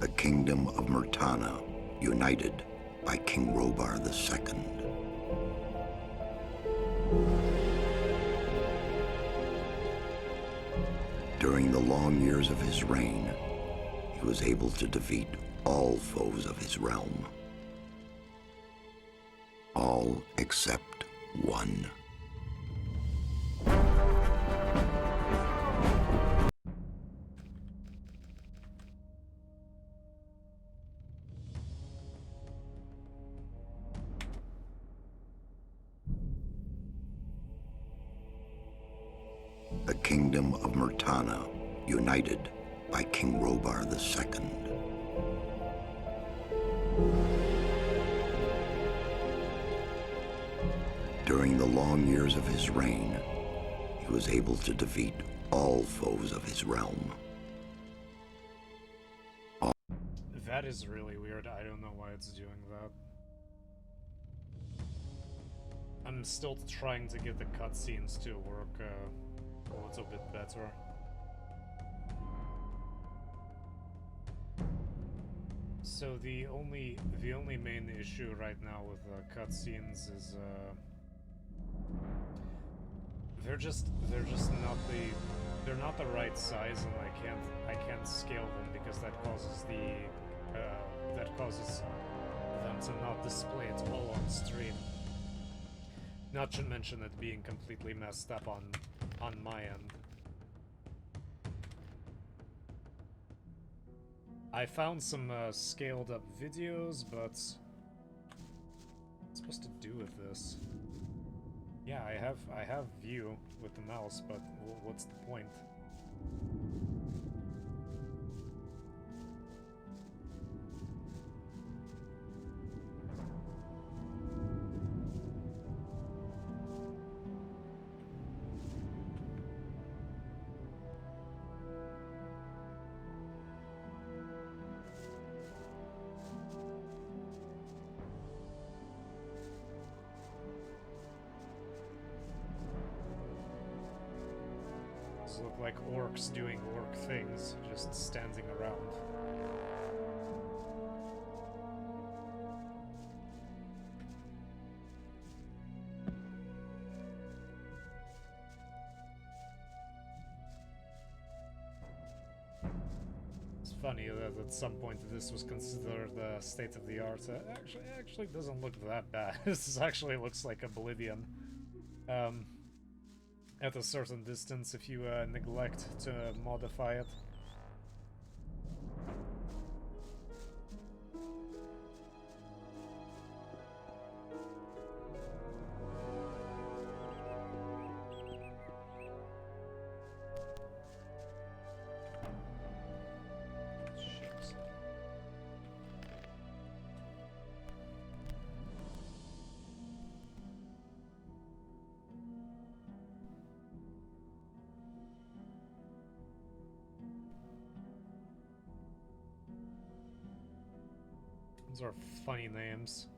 The kingdom of Murtana, united by King Robar II. During the long years of his reign, he was able to defeat all foes of his realm. All except one. The kingdom of Murtana, united by King Robar II. During the long years of his reign, he was able to defeat all foes of his realm. That is really weird. I don't know why it's doing that. I'm still trying to get the cutscenes to work a little bit better. So the only main issue right now with cutscenes is they're just not the right size, and I can't scale them because that causes them to not display it all on stream. Not to mention it being completely messed up on my end. I found some scaled up videos, but what's it supposed to do with this? Yeah, I have view with the mouse, but what's the point? Look like orcs doing orc things, just standing around. It's funny that at some point this was considered state of the art. Actually doesn't look that bad. This actually looks like Oblivion. At a certain distance if you neglect to modify it. Those are funny names.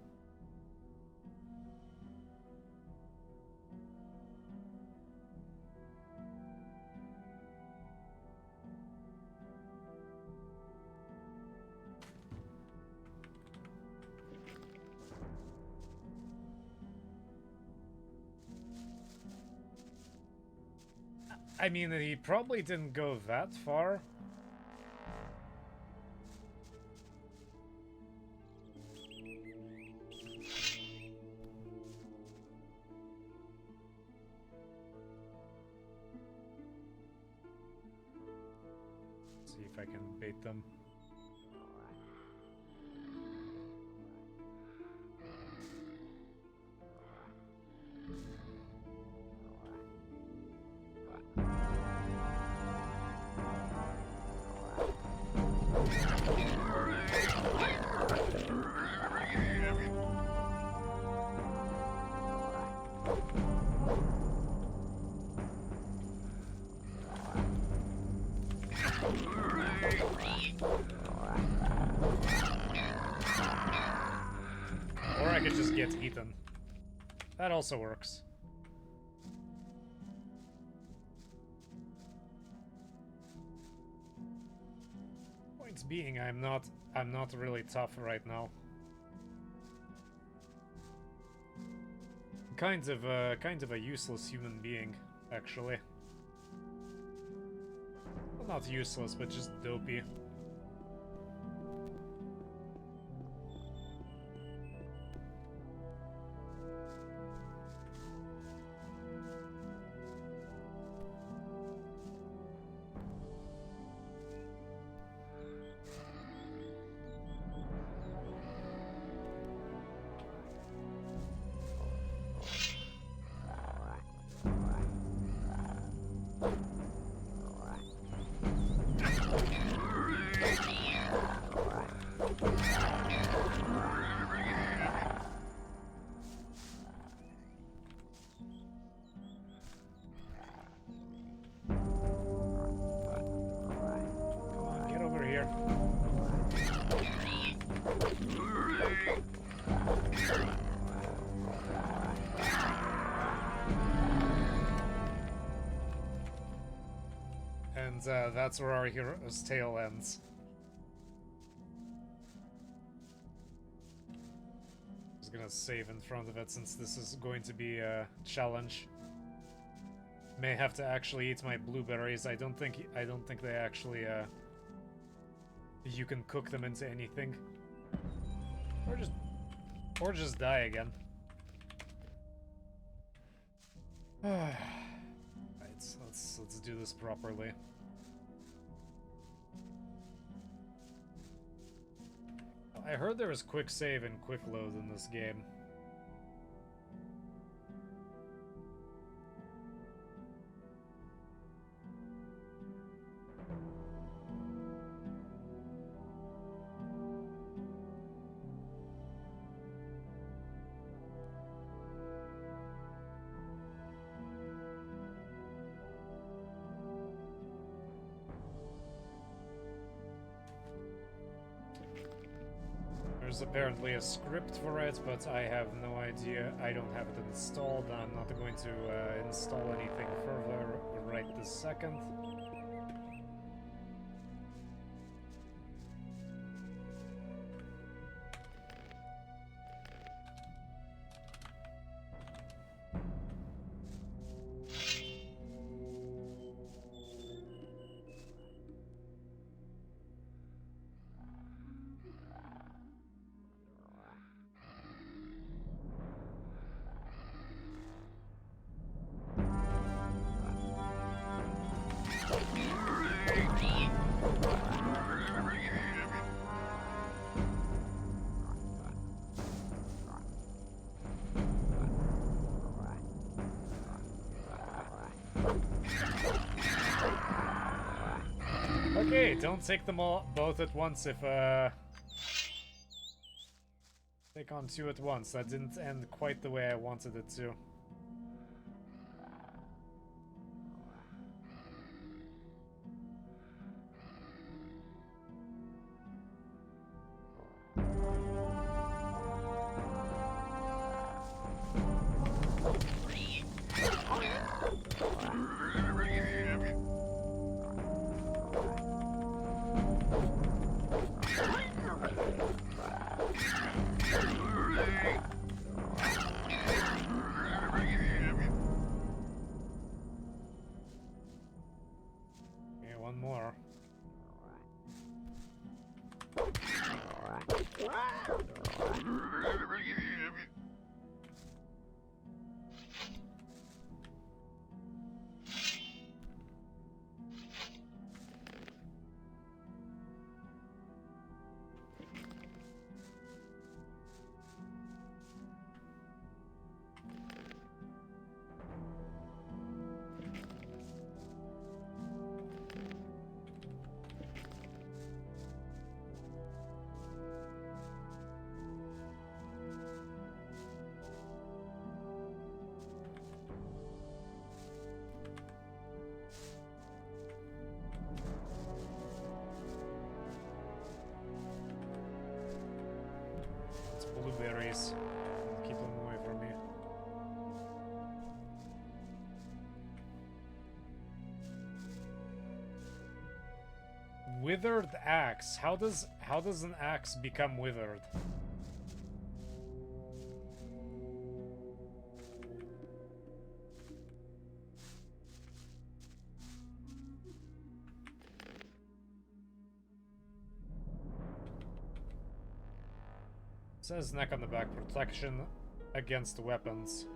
I mean, he probably didn't go that far. I can bait them. Or I could just get eaten. That also works. Points point being, I'm not really tough right now. Kind of a useless human being, actually. Well, not useless, but just dopey. And that's where our hero's tale ends. I was gonna save in front of it since this is going to be a challenge. May have to actually eat my blueberries. I don't think they actually you can cook them into anything. Or just die again. Right, let's do this properly. I heard there was quick save and quick load in this game. There's apparently a script for it, but I have no idea. I don't have it installed. I'm not going to install anything further right this second. Okay, don't take them all both at once if take on two at once. That didn't end quite the way I wanted it to. One more. Blueberries. Keep them away from me. Withered axe. How does an axe become withered? It says neck on the back, protection against weapons.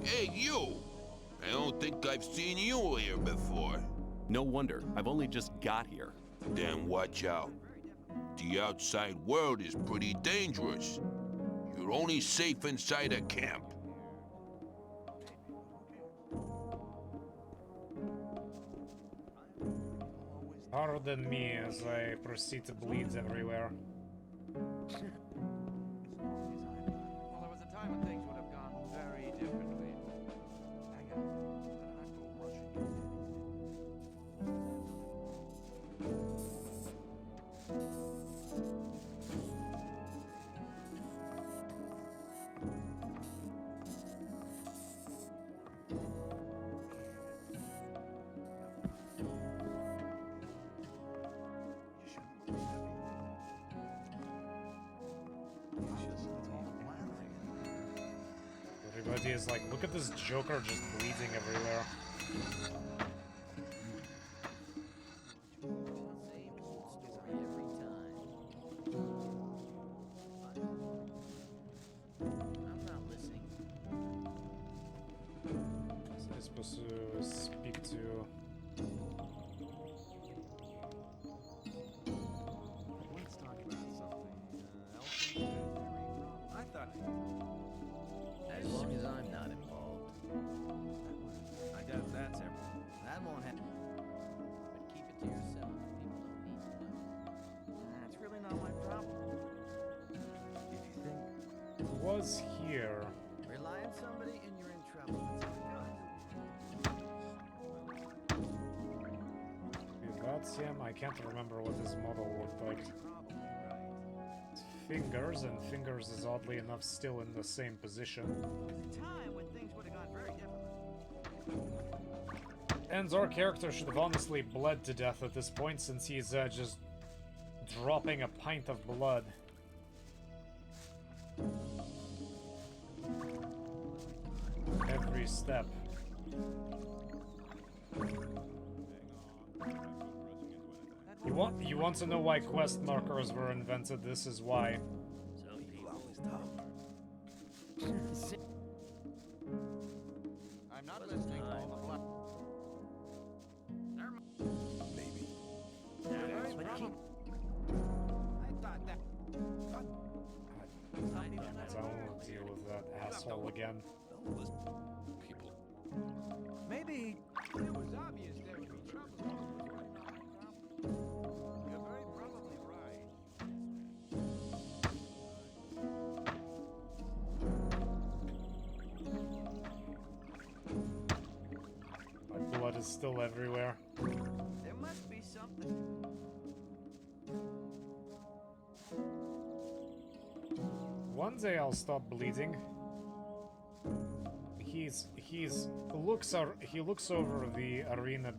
Hey, you! I don't think I've seen you here before. No wonder. I've only just got here. Then watch out. The outside world is pretty dangerous. You're only safe inside a camp. Pardon me as I proceed to bleed everywhere. Well, there was a time when things would have gone very differently. Hang on. I'd go rushing Everybody is like, look at this Joker just bleeding everywhere. So I'm supposed to speak to... Let's talk about something else. I thought... As long as I'm not involved. I doubt that's everything. That won't happen. But keep it to yourself. People don't need to know. That's really not my problem. If you think... It was here. Rely on somebody and you're in trouble. That's how it goes. That's him. I can't remember what his model looked like. Fingers, and Fingers is oddly enough still in the same position. There's a time when things would have gone very differently. And our character should have honestly bled to death at this point, since he's just dropping a pint of blood. Every step. You want to know why quest markers were invented? This is why. Some people always I'm not listening to all the bluff. Maybe. I thought that... I don't want to deal with that asshole again. People. Maybe it was obvious there would be trouble. You're very probably right. My blood is still everywhere. There must be something. One day I'll stop bleeding. He looks over the arena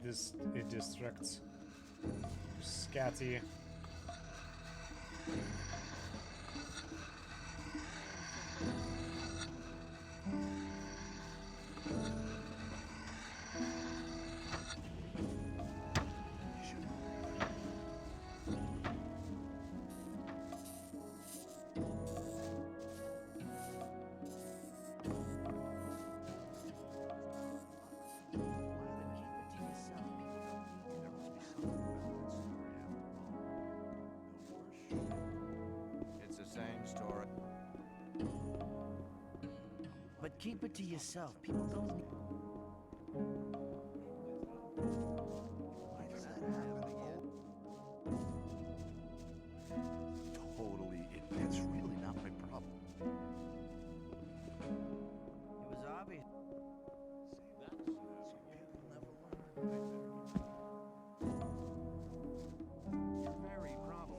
district. Scatty. Keep it to yourself. People don't need... Why does that happen again? Totally. That's really not my problem. It was obvious. Very probably.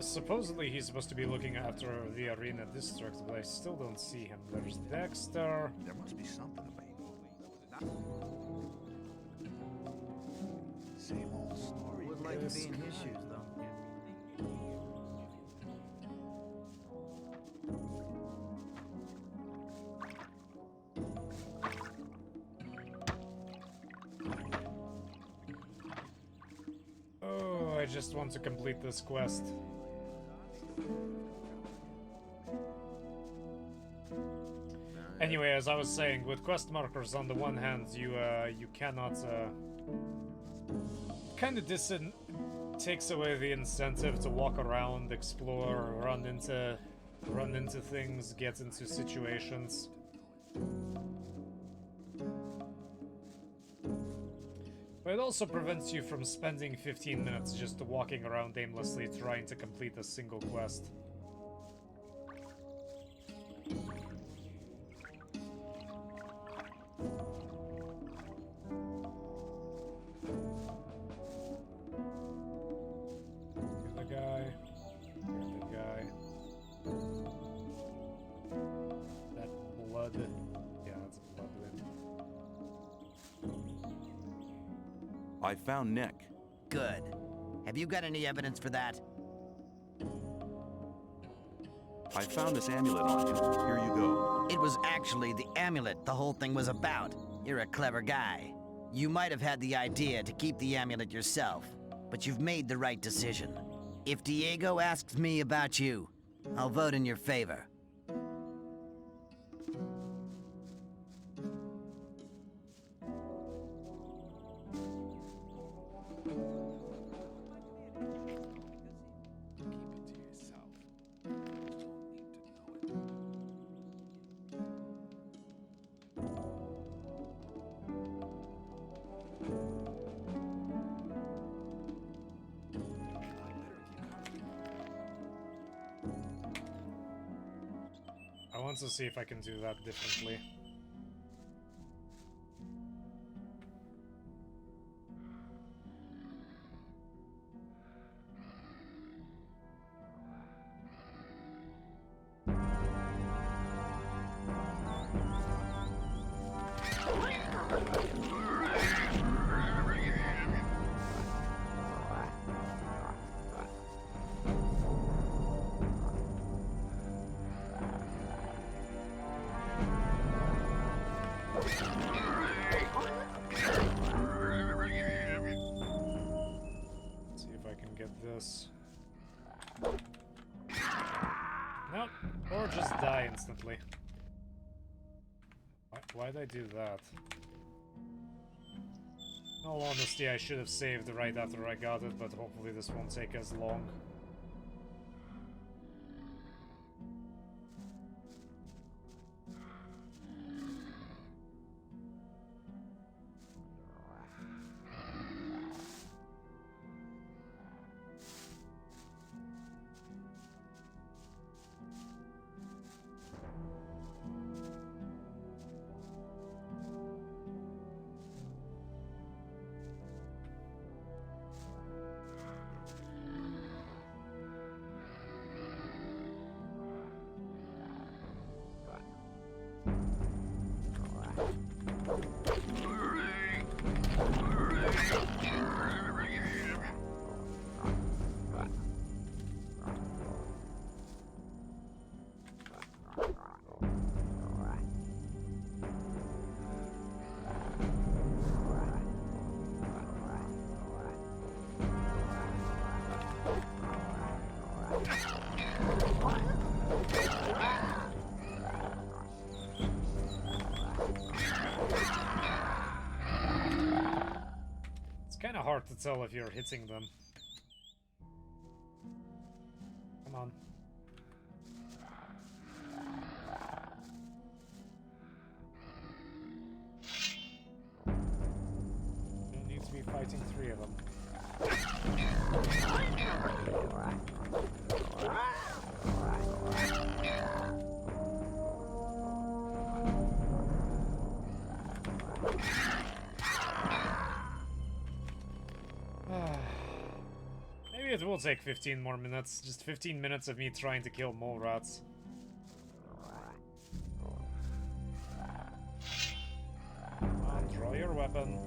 Supposedly he's supposed to be looking after the arena district, but I still don't see him. There's Dexter. There must be something about it. Same old story. Would like to be in his shoes, though. Oh, I just want to complete this quest. Anyway, as I was saying, with quest markers, on the one hand, you cannot kind of takes away the incentive to walk around, explore, run into things, get into situations. But it also prevents you from spending 15 minutes just walking around aimlessly trying to complete a single quest. I found Nick. Good. Have you got any evidence for that? I found this amulet on you. Here you go. It was actually the amulet the whole thing was about. You're a clever guy. You might have had the idea to keep the amulet yourself, but you've made the right decision. If Diego asks me about you, I'll vote in your favor. I want to see if I can do that differently. Nope, or just die instantly. Why'd I do that? In all honesty, I should have saved right after I got it, but hopefully this won't take as long. Kind of hard to tell if you're hitting them. Come on. fighting 3 of them. Maybe it will take 15 more minutes. Just 15 minutes of me trying to kill mole rats. Draw your weapon.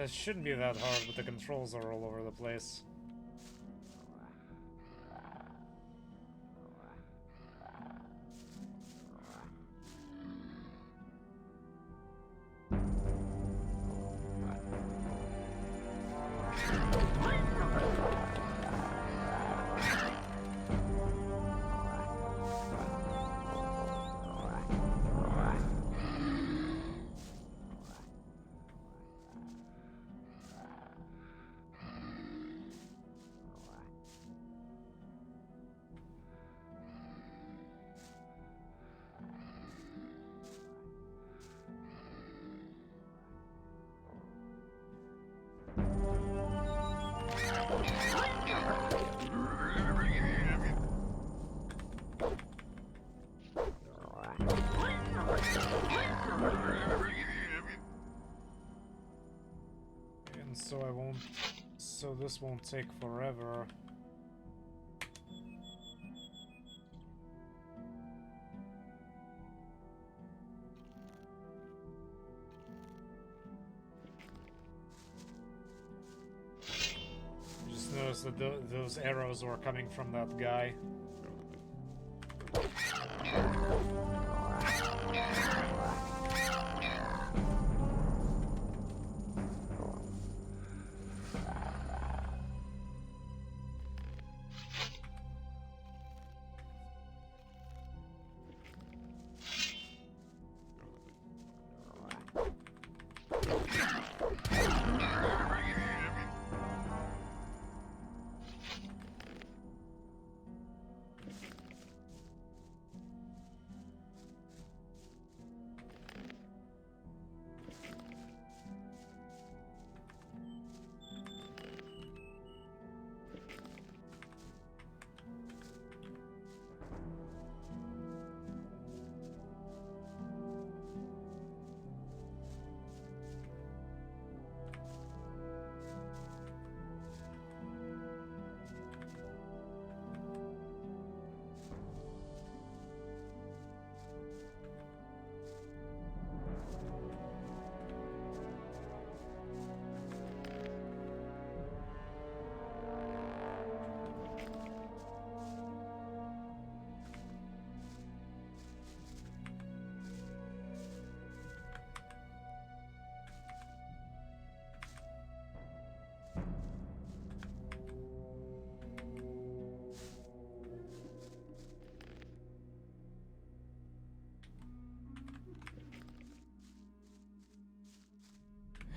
It shouldn't be that hard, but the controls are all over the place. So this won't take forever. Just noticed that those arrows were coming from that guy.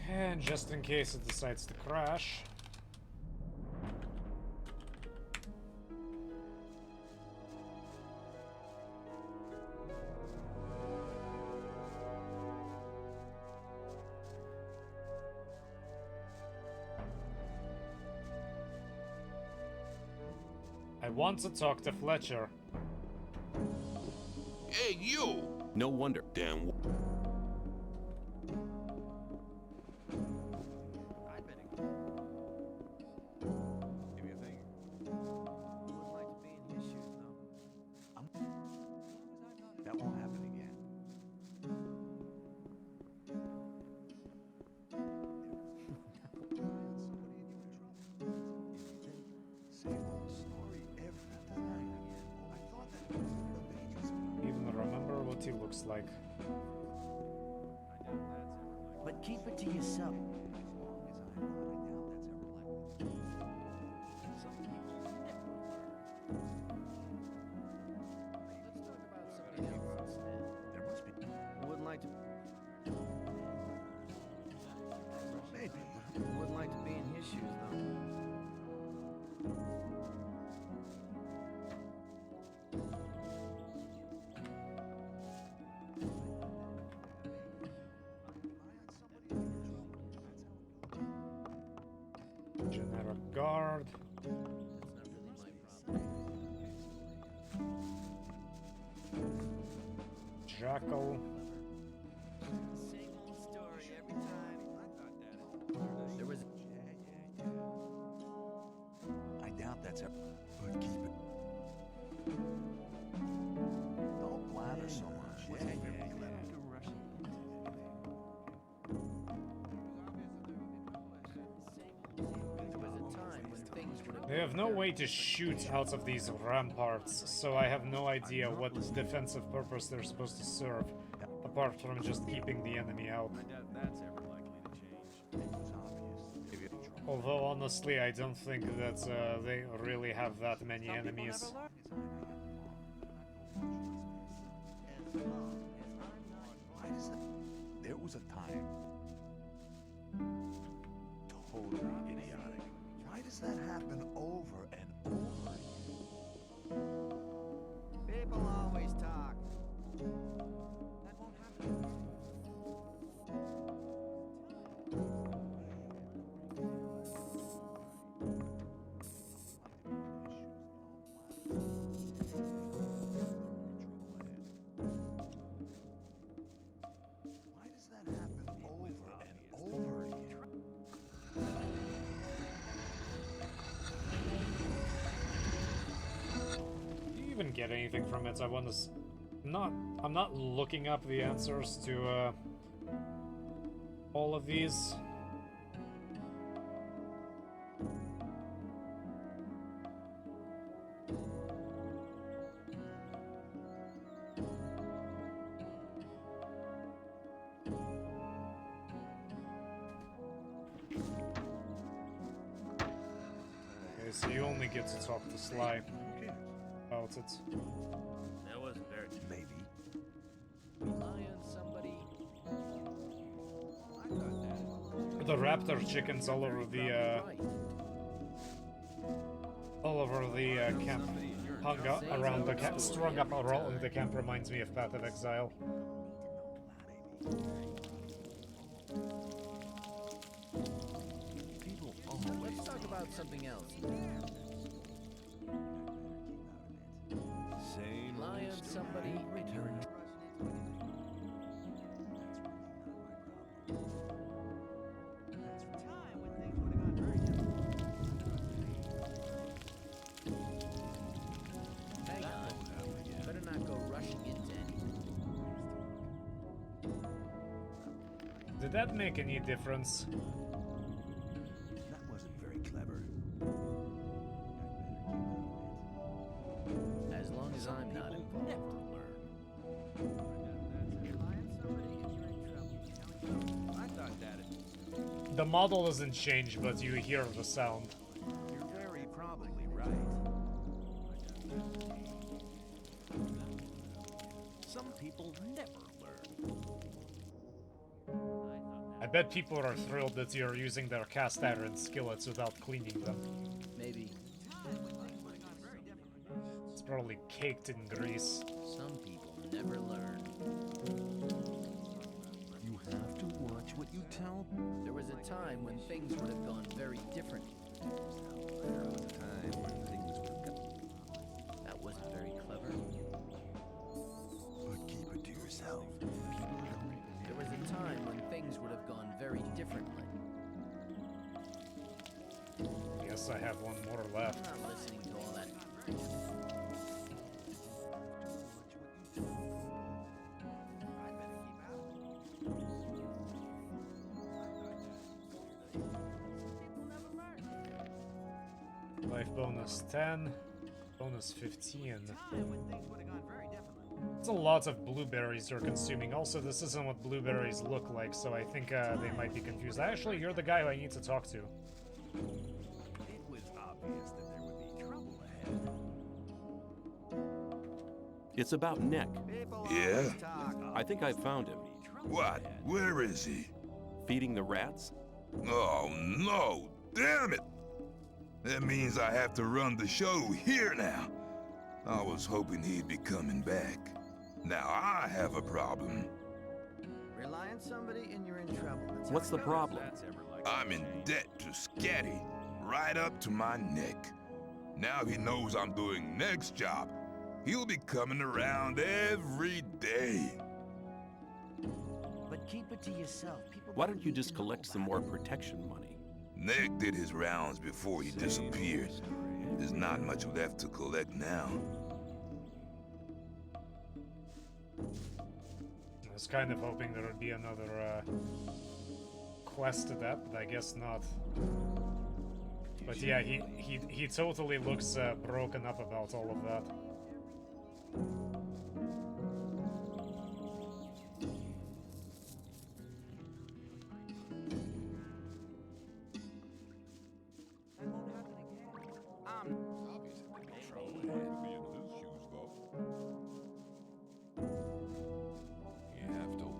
And just in case it decides to crash. I want to talk to Fletcher. Hey, you! No wonder. Damn. I'd bet it. Give me a thing. Wouldn't like to be in his shoes, though. That won't happen again. like. But keep it to yourself. Wouldn't like to. Maybe. Wouldn't like to be in his shoes, though. Generic guard. Jackal. Same old story every time. There was. I doubt that's it. But keep it. Don't blather so much. They have no way to shoot out of these ramparts, so I have no idea what defensive purpose they're supposed to serve, apart from just keeping the enemy out. I doubt that's ever likely to change. Although honestly, I don't think that they really have that many enemies. Why does that? There was a time. Totally idiotic. Why does that happen over and over again? People always talk. That won't happen. Why does that happen over and over again? Do you even get anything from it? I want to. I'm not looking up the answers to all of these. Okay, so you only get to talk to Sly about it. That wasn't very. Maybe. Rely on somebody. I thought that. The raptor chickens all over the camp, hung up around the camp, strung up around the camp, reminds me of Path of Exile. People Let's talk about something else. Same Rely on somebody. return. Hang on. Better not go rushing into anything. Did that make any difference? That wasn't very clever. As long as I'm not involved. I thought that. The model doesn't change, but you hear the sound. You're very probably right. Some people never learn. I bet people are thrilled that you're using their cast iron skillets without cleaning them. Maybe It's probably caked in grease. some people never learn. You have to watch what you tell. There was a time when things would have gone very different. There was a time when things would go. That wasn't very clever. But keep it to yourself. There was a time when things would have gone very differently. Guess I have one more I'm left. not listening to all that. Life bonus 10, bonus 15. It's a lot of blueberries they're consuming. Also, this isn't what blueberries look like, so I think they might be confused. Actually, you're the guy I need to talk to. It was obvious that there would be trouble ahead. It's about Nick. People Yeah? always talk. I think I found him. What? Where is he? Feeding the rats? Oh no! Damn it! That means I have to run the show here now. I was hoping he'd be coming back. Now I have a problem. Rely on somebody and you're in trouble. That's how What's it the goes. problem? I'm in debt to Scatty, right up to my neck. Now he knows I'm doing Nick's job. He'll be coming around every day. But keep it to yourself. People Why don't don't you need to just know collect some about more it. protection money? Nick did his rounds before he disappeared. There's not much left to collect now. I was kind of hoping there would be another quest to that, but I guess not. But yeah, he totally looks broken up about all of that.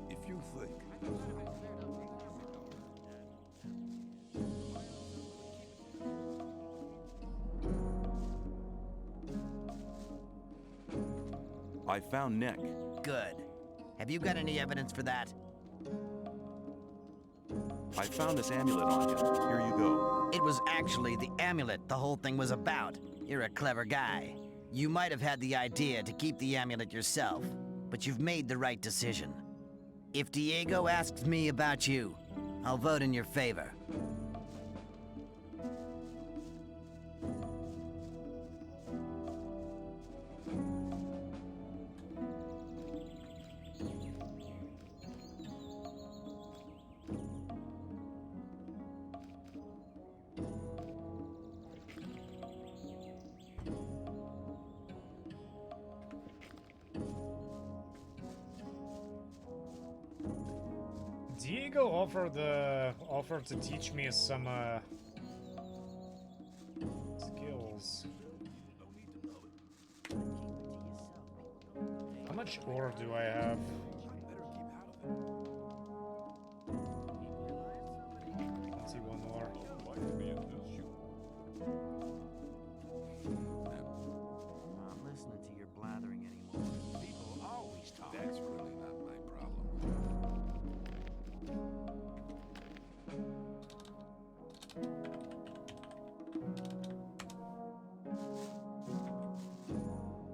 If you think. I found Nick. Good. Have you got any evidence for that? I found this amulet on you. Here you go. It was actually the amulet the whole thing was about. You're a clever guy. You might have had the idea to keep the amulet yourself, but you've made the right decision. If Diego asks me about you, I'll vote in your favor. Diego offered to teach me some skills. How much ore do I have? Let's see, one more. I'm not listening to your blathering anymore. People always talk. That's really not my problem.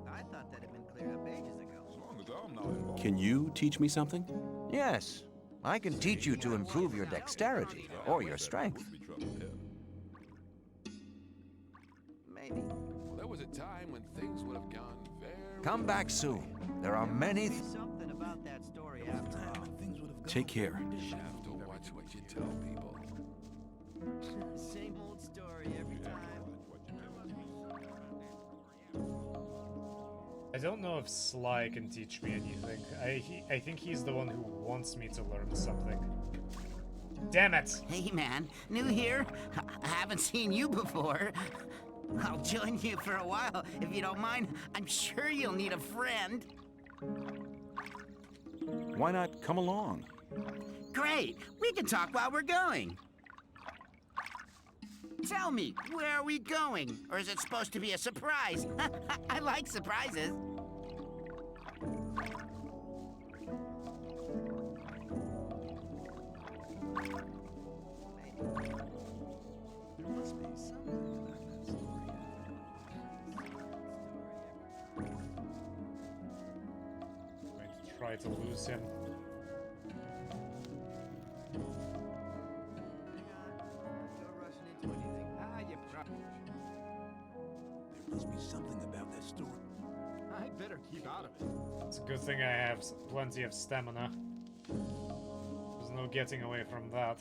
I thought that had been cleared up ages ago. Can you teach me something? Yes, I can teach you to improve your dexterity or your strength. Maybe. There was a time when things would have gone very... Come back soon. There are many. Something about that story after all. Take care. You have to watch what you tell people. Same old story every time. I don't know if Sly can teach me anything. I think he's the one who wants me to learn something. Damn it! Hey man, new here? I haven't seen you before. I'll join you for a while, if you don't mind. I'm sure you'll need a friend. Why not come along? Great, we can talk while we're going. Tell me, where are we going? Or is it supposed to be a surprise? I like surprises. There must be something about that story. Going to try to lose him. There must be something about that story. I better keep out of it. It's a good thing I have plenty of stamina. There's no getting away from that.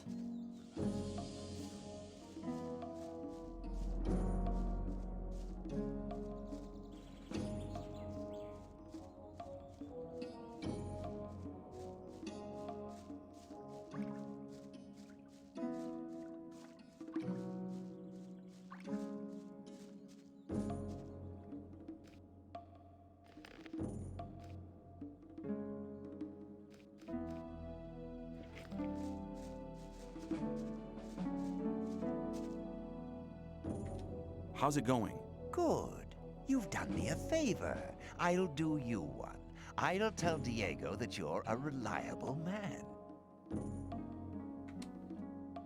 How's it going? Good. You've done me a favor. I'll do you one. I'll tell Diego that you're a reliable man.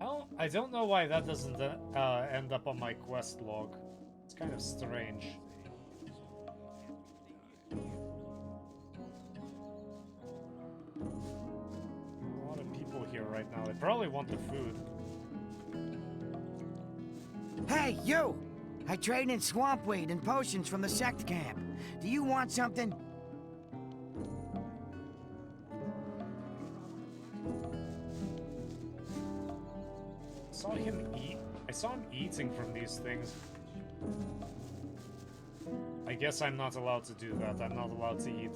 Oh, I don't know why that doesn't end up on my quest log. It's kind of strange. A lot of people here right now. They probably want the food. Hey, you! I trade in swamp weed and potions from the sect camp. Do you want something? I saw him eating from these things. I guess I'm not allowed to do that. I'm not allowed to eat.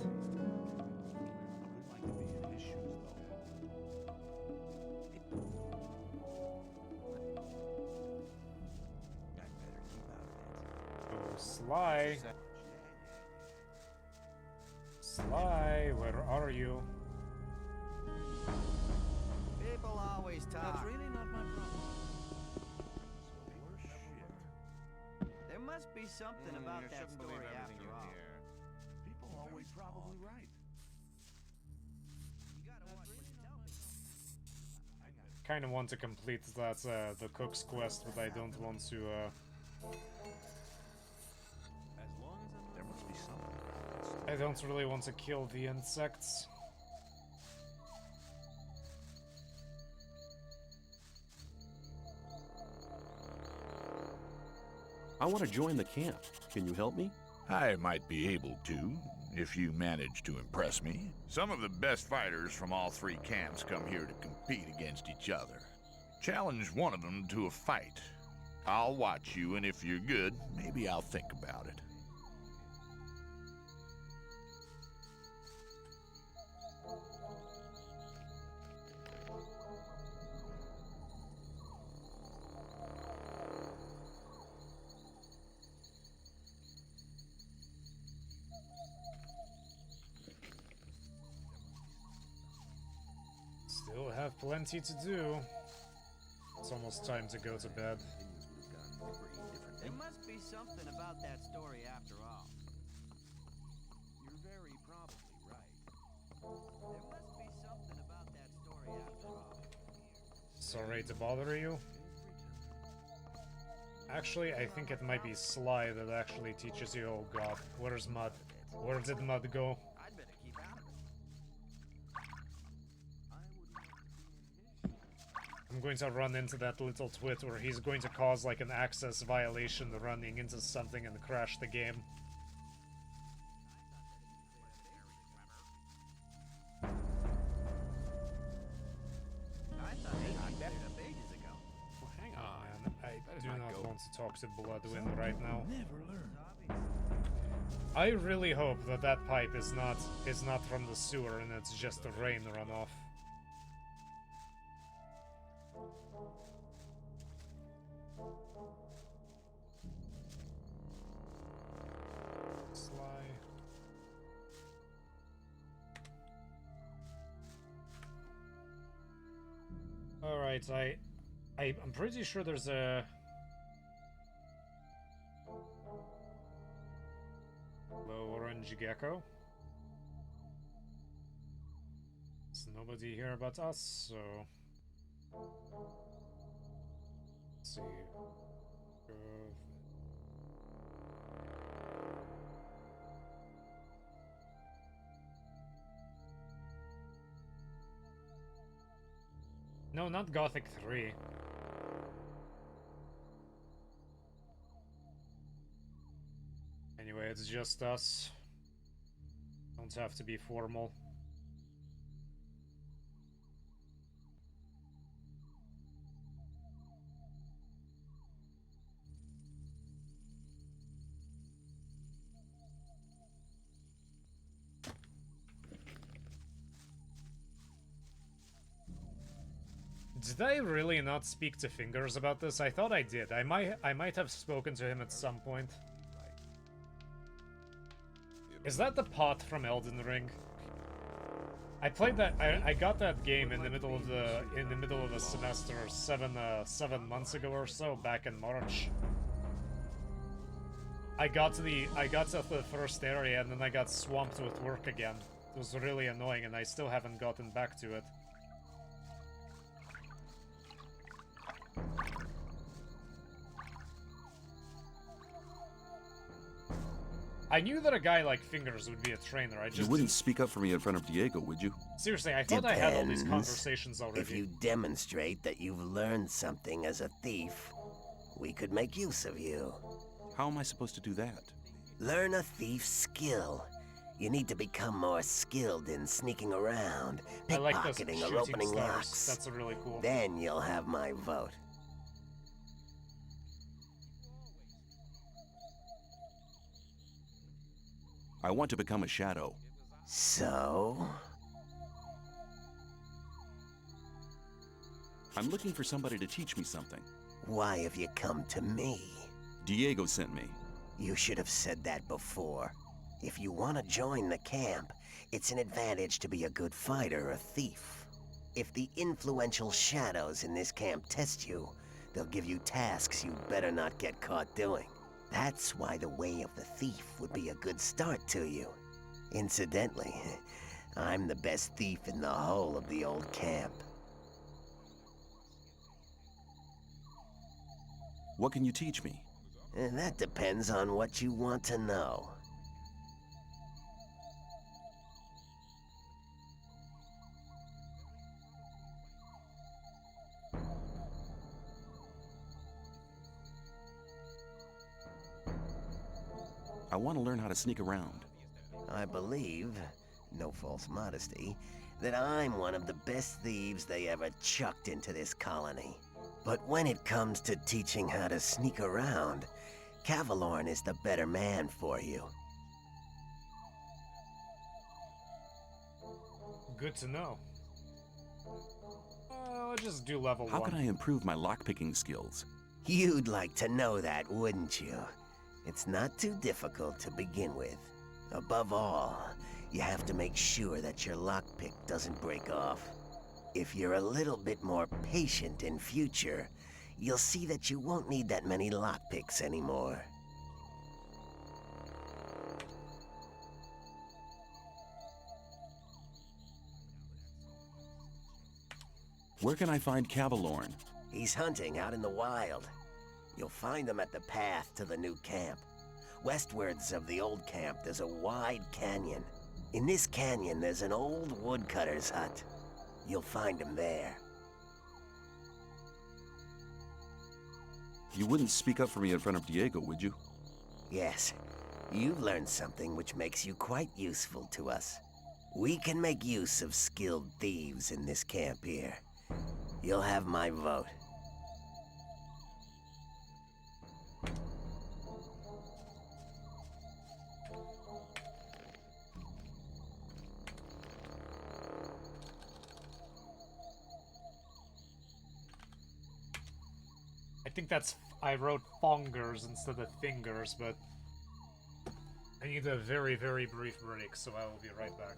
Oh, Sly. Sly, where are you? People always talk. That's really not my problem. There must be something about that story after all. People always probably right. You gotta watch what you tell me. Kind of want to complete that the cook's quest, but I don't want to. There must be something. I don't really want to kill the insects. I want to join the camp. Can you help me? I might be able to, if you manage to impress me. Some of the best fighters from all three camps come here to compete against each other. Challenge one of them to a fight. I'll watch you, and if you're good, maybe I'll think about it. Still have plenty to do. It's almost time to go to bed. There must be something about that story after all. You're very probably right. There must be something about that story after all. Sorry to bother you. Actually, I think it might be Sly that actually teaches you. Oh god, where's Mud? Where did Mud go? I'd better keep out of it. I'm going to run into that little twit where he's going to cause like an access violation running into something and crash the game. I thought they cleared up ages ago. Well, hang Oh on. man, I do might not go. want to talk to Bloodwind right now. Never learn. I really hope that that pipe is not from the sewer and it's just a rain runoff. Sly. Alright, I'm pretty sure there's a low orange gecko. There's nobody here but us, so let's see. No, not Gothic 3. Anyway, it's just us. Don't have to be formal. Did I really not speak to Fingers about this? I thought I did. I might have spoken to him at some point. Is that the pot from Elden Ring? I played that. I got that game in the middle of the semester 7 months ago or so, back in March. I got to the first area and then I got swamped with work again. It was really annoying and I still haven't gotten back to it. I knew that a guy like Fingers would be a trainer. I just You wouldn't speak up for me in front of Diego, would you? Seriously, I thought I had all these Depends. conversations already. If you demonstrate that you've learned something as a thief, we could make use of you. How am I supposed to do that? Learn a thief's skill. You need to become more skilled in sneaking around, I like those pickpocketing, shooting or opening stars. locks. That's a really cool. Then you'll have my vote. I want to become a shadow. So? I'm looking for somebody to teach me something. Why have you come to me? Diego sent me. You should have said that before. If you want to join the camp, it's an advantage to be a good fighter or thief. If the influential shadows in this camp test you, they'll give you tasks you'd better not get caught doing. That's why the way of the thief would be a good start to you. Incidentally, I'm the best thief in the whole of the old camp. What can you teach me? And that depends on what you want to know. I want to learn how to sneak around. I believe, no false modesty, that I'm one of the best thieves they ever chucked into this colony. But when it comes to teaching how to sneak around, Cavalorn is the better man for you. Good to know. I'll just do level 1. How can I improve my lockpicking skills? You'd like to know that, wouldn't you? It's not too difficult to begin with. Above all, you have to make sure that your lockpick doesn't break off. If you're a little bit more patient in future, you'll see that you won't need that many lockpicks anymore. Where can I find Cavalorn? He's hunting out in the wild. You'll find him at the path to the new camp. Westwards of the old camp, there's a wide canyon. In this canyon, there's an old woodcutter's hut. You'll find him there. You wouldn't speak up for me in front of Diego, would you? Yes, you've learned something which makes you quite useful to us. We can make use of skilled thieves in this camp here. You'll have my vote. I think that's... I wrote fongers instead of fingers, but... I need a very, very brief break, so I will be right back.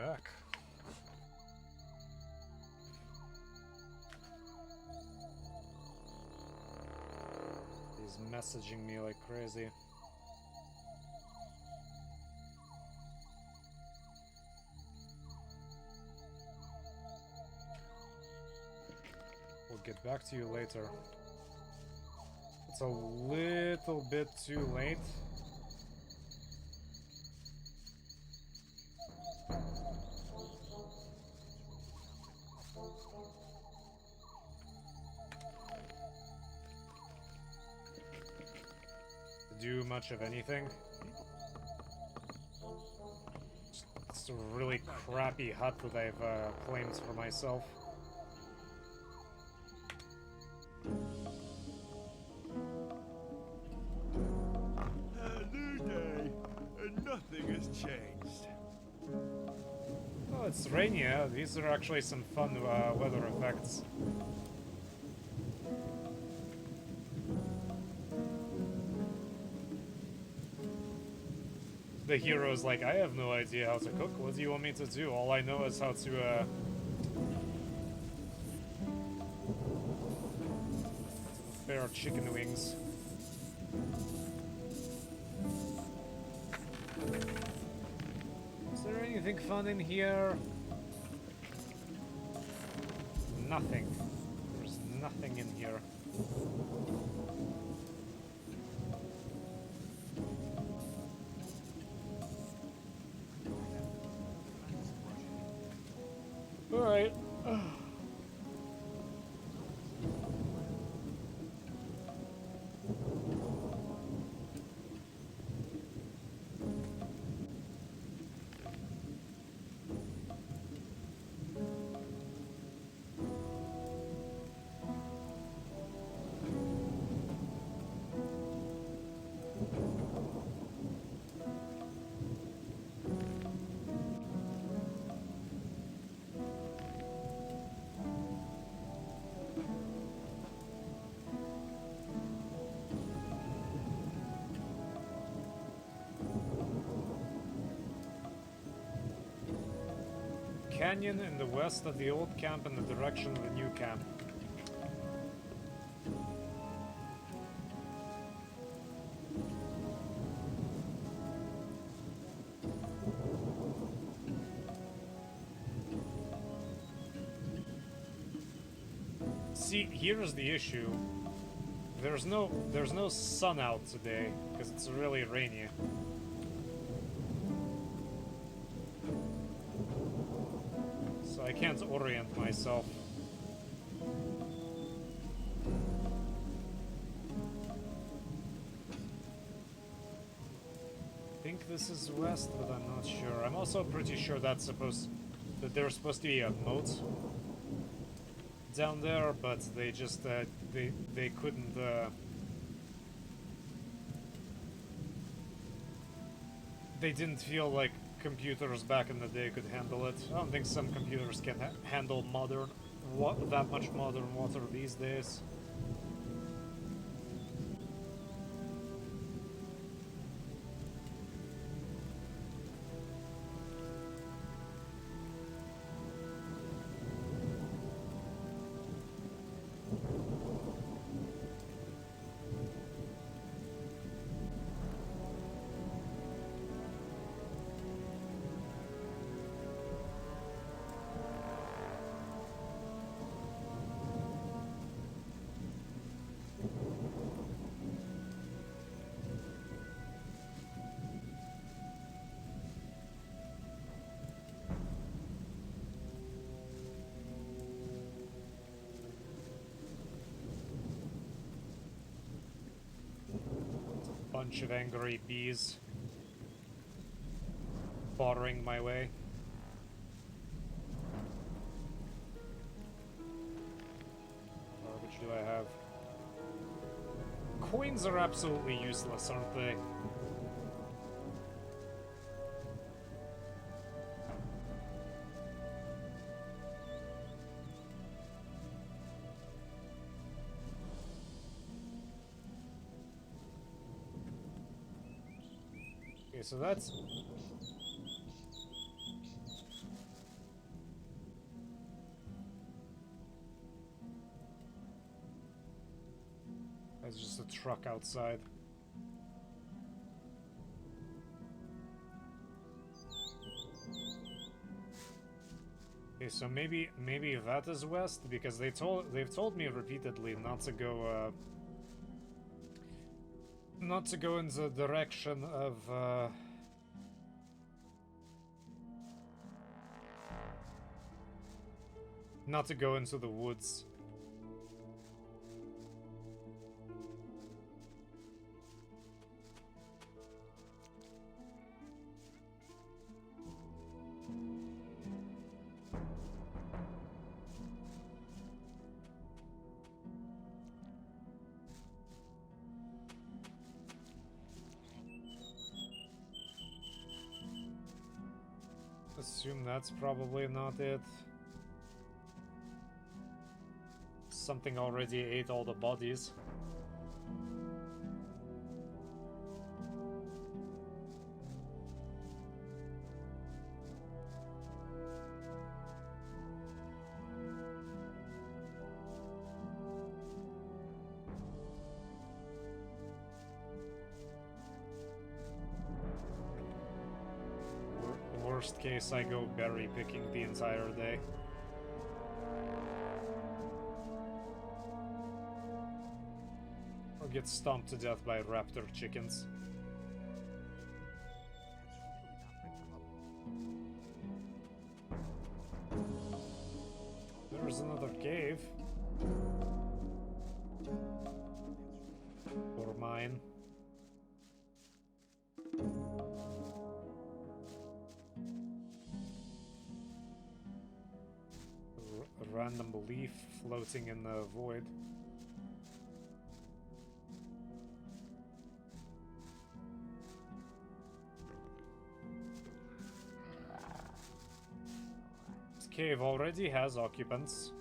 back. He's messaging me like crazy. We'll get back to you later. It's a little bit too late. Do much of anything. It's a really crappy hut that I've claimed for myself. New day, and nothing has changed. Oh, it's rainy. Yeah. These are actually some fun weather effects. The hero's like, I have no idea how to cook. What do you want me to do? All I know is how to prepare chicken wings. Is there anything fun in here? Nothing. There's nothing in here. Alright. Canyon in the west of the old camp in the direction of the new camp. See, here's the issue. There's no sun out today because it's really rainy. I can't orient myself. I think this is west, but I'm not sure. I'm also pretty sure that there's supposed to be a moat down there, but they just they couldn't they didn't feel like computers back in the day could handle it. I don't think some computers can handle that much modern water these days. Bunch of angry bees bothering my way. Which do I have? Coins are absolutely useless, aren't they? Okay, so that's... It's just a truck outside. Okay, so maybe that is west, because they've told me repeatedly not to go in the direction of not to go into the woods. Assume that's probably not it. Something already ate all the bodies. Worst case, I go berry picking the entire day. Or get stomped to death by raptor chickens. There's another cave. Or mine. A random leaf floating in the void. This cave already has occupants.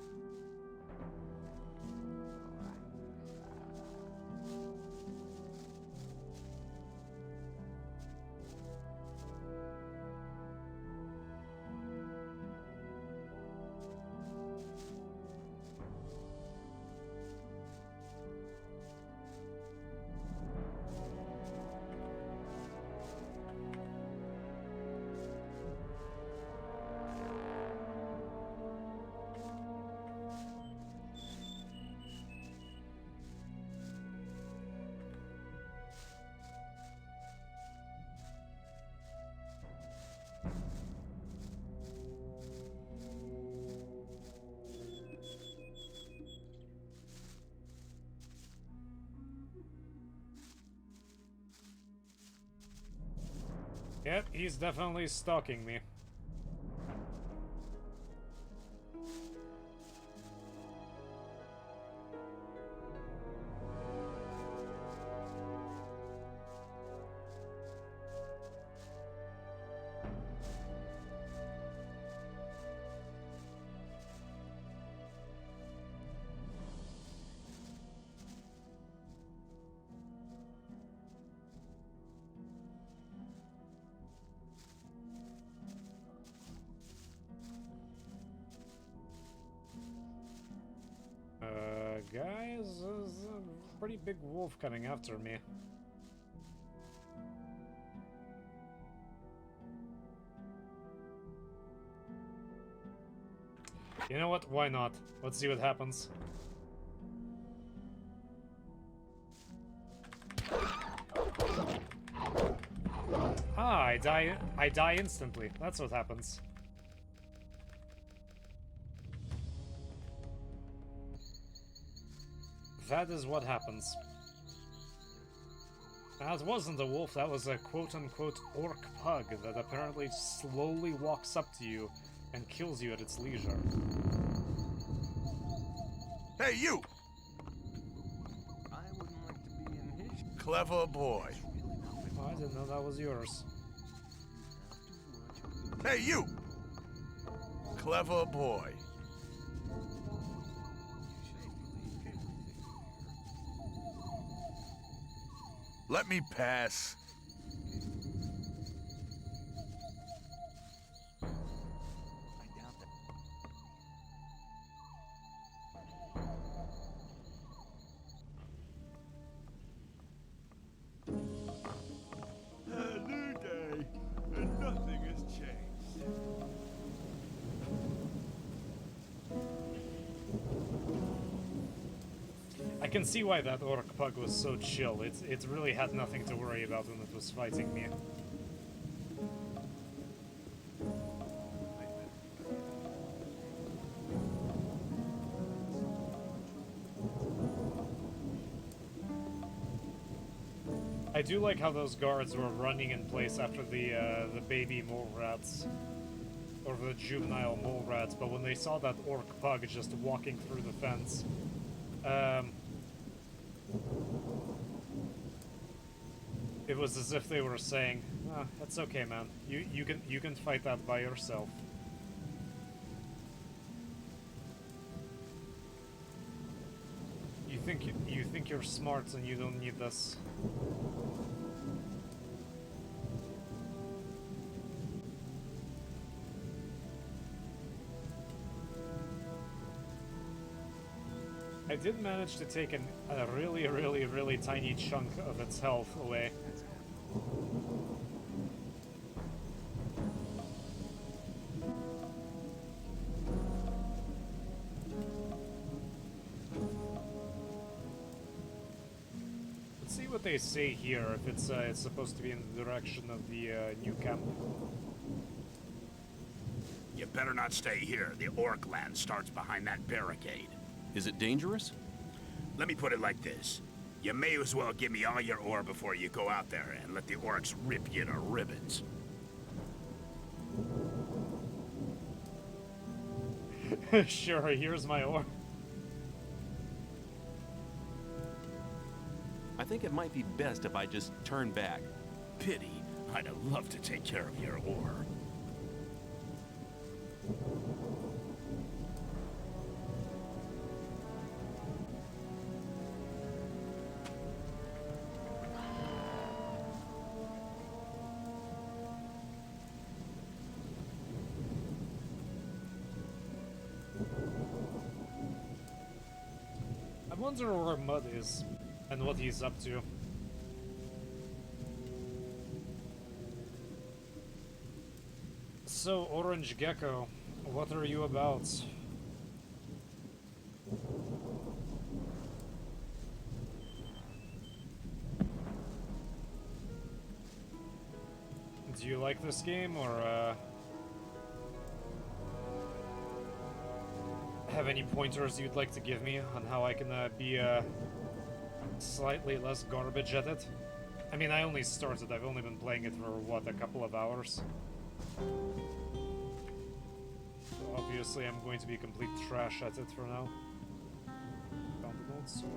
Yep, he's definitely stalking me. Guys, there's a pretty big wolf coming after me. You know what? Why not? Let's see what happens. Ah, I die instantly. That's what happens. That is what happens. That wasn't a wolf, that was a quote-unquote orc pug that apparently slowly walks up to you and kills you at its leisure. Hey, you! I wouldn't like to be in his... Clever boy. Oh, I didn't know that was yours. Hey, you! Clever boy. Let me pass. can see why that orc pug was so chill. It really had nothing to worry about when it was fighting me. I do like how those guards were running in place after the baby mole rats, or the juvenile mole rats, but when they saw that orc pug just walking through the fence, it was as if they were saying, "Ah, that's okay, man. You can fight that by yourself." You think you're smart and you don't need this. I did manage to take a really tiny chunk of its health away. Let's see what they say here, if it's supposed to be in the direction of the new camp. You better not stay here. The orc land starts behind that barricade. Is it dangerous? Let me put it like this. You may as well give me all your ore before you go out there and let the orcs rip you to ribbons. Sure, here's my ore. I think it might be best if I just turn back. Pity. I'd have loved to take care of your ore. I wonder where Mud is, and what he's up to. So, Orange Gecko, what are you about? Do you like this game, or have any pointers you'd like to give me on how I can be slightly less garbage at it? I mean, I only started. I've only been playing it for, what, a couple of hours? So obviously I'm going to be complete trash at it for now. Found an old sword.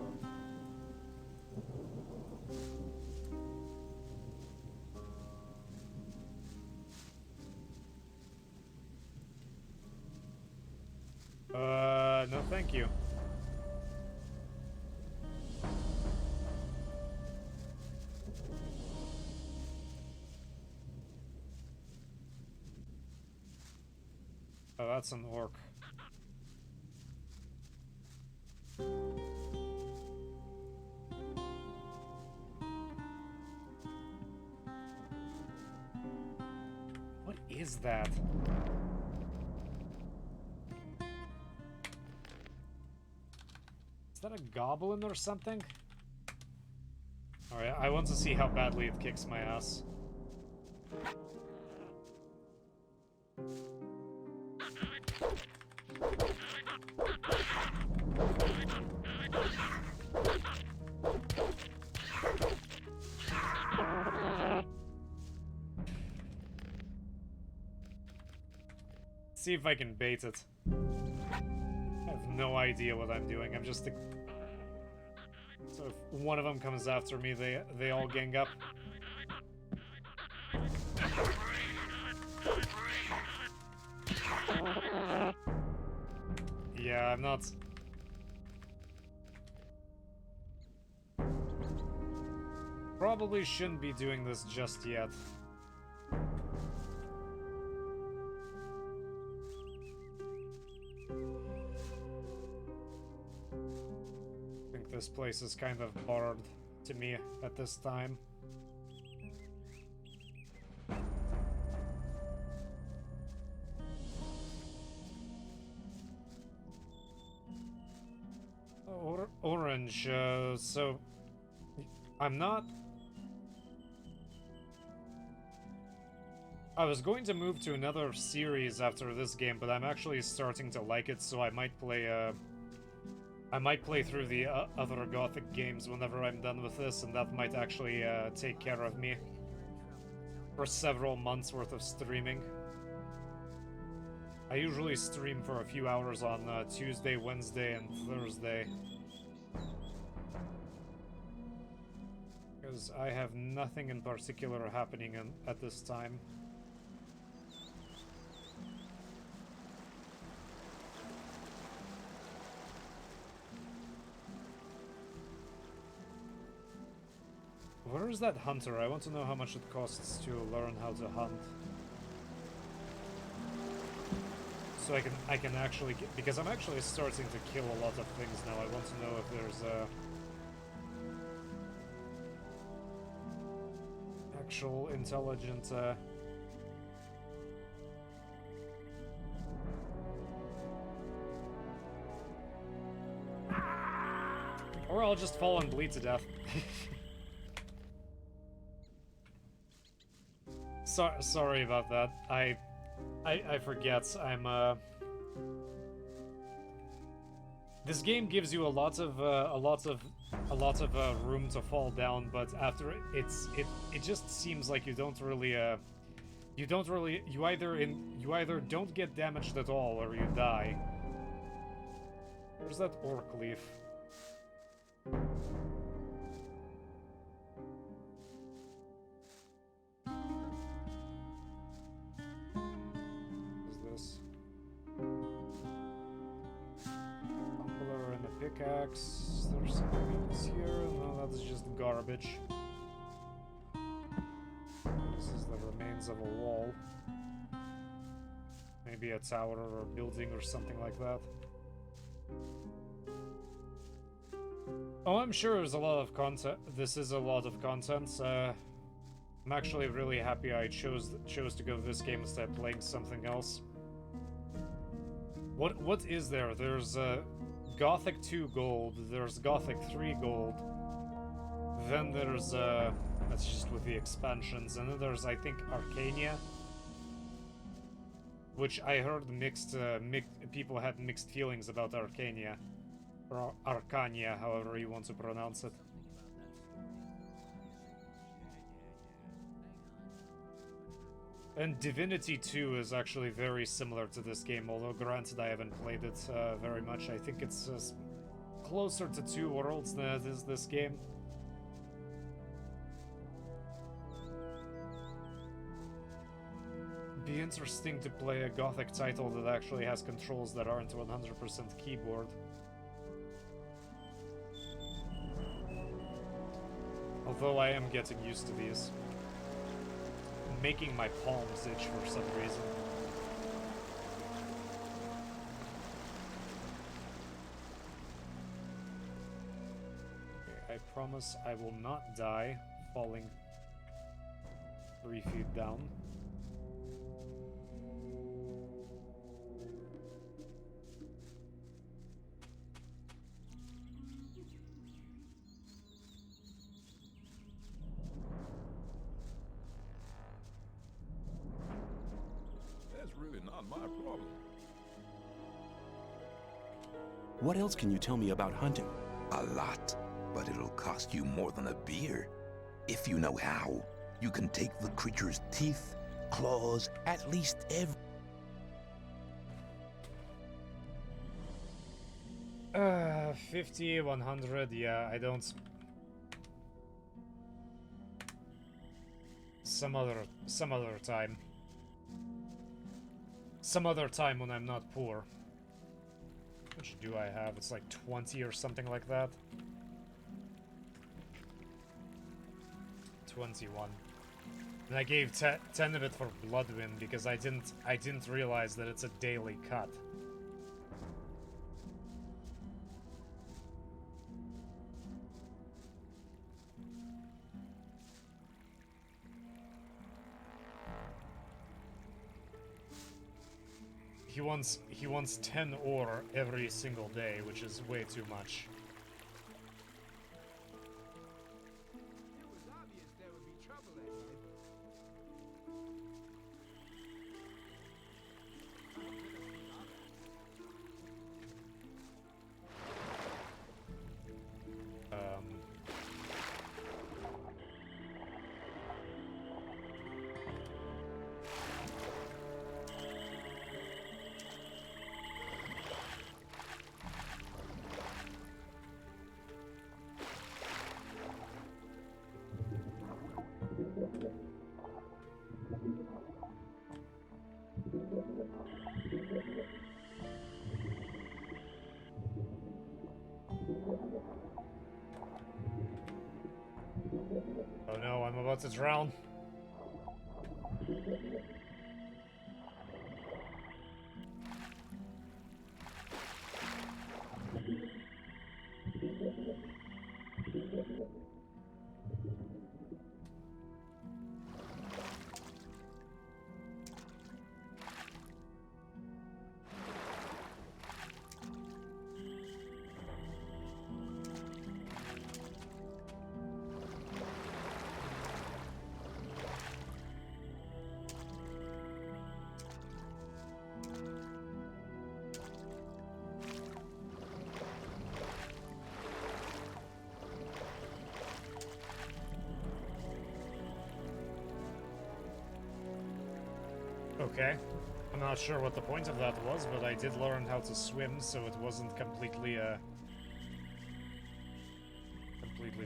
No thank you. Oh, that's an orc. What is that? Is that a goblin or something? Alright, I want to see how badly it kicks my ass. See if I can bait it. I have no idea what I'm doing. I'm just so if one of them comes after me, they all gang up. Yeah, I'm not. Probably shouldn't be doing this just yet. This place is kind of barred to me at this time. Orange change. So I'm not. I was going to move to another series after this game, but I'm actually starting to like it, so I might play through the other Gothic games whenever I'm done with this, and that might actually take care of me for several months worth of streaming. I usually stream for a few hours on Tuesday, Wednesday, and Thursday. Because I have nothing in particular happening at this time. Where is that hunter? I want to know how much it costs to learn how to hunt. So I can actually get, because I'm actually starting to kill a lot of things now. I want to know if there's actual intelligent or I'll just fall and bleed to death. Sorry about that. I forget. This game gives you a lot of room to fall down, but after it just seems like you either don't get damaged at all or you die. Where's that orc leaf? Pickaxe. There's some things here. No, that's just garbage. This is the remains of a wall. Maybe a tower or a building or something like that. Oh, I'm sure there's a lot of content. This is a lot of content. I'm actually really happy I chose to go this game instead of playing something else. What is there? There's Gothic 2 gold, there's Gothic 3 gold, then there's, that's just with the expansions, and then there's, I think, Arcania, which I heard people had mixed feelings about Arcania, or Arcania, however you want to pronounce it. And Divinity 2 is actually very similar to this game, although granted I haven't played it very much. I think it's closer to Two Worlds than it is this game. Be interesting to play a Gothic title that actually has controls that aren't 100% keyboard. Although I am getting used to these. Making my palms itch for some reason. Okay, I promise I will not die falling 3 feet down. What else can you tell me about hunting? A lot, but it'll cost you more than a beer. If you know how, you can take the creature's teeth, claws, at least every... 50, 100, yeah, I don't... Some other time. Some other time when I'm not poor. How much do I have? It's like 20 or something like that. 21. And I gave 10 of it for Bloodwind because I didn't realize that it's a daily cut. He wants 10 ore every single day, which is way too much. about to drown. Okay. I'm not sure what the point of that was, but I did learn how to swim, so it wasn't completely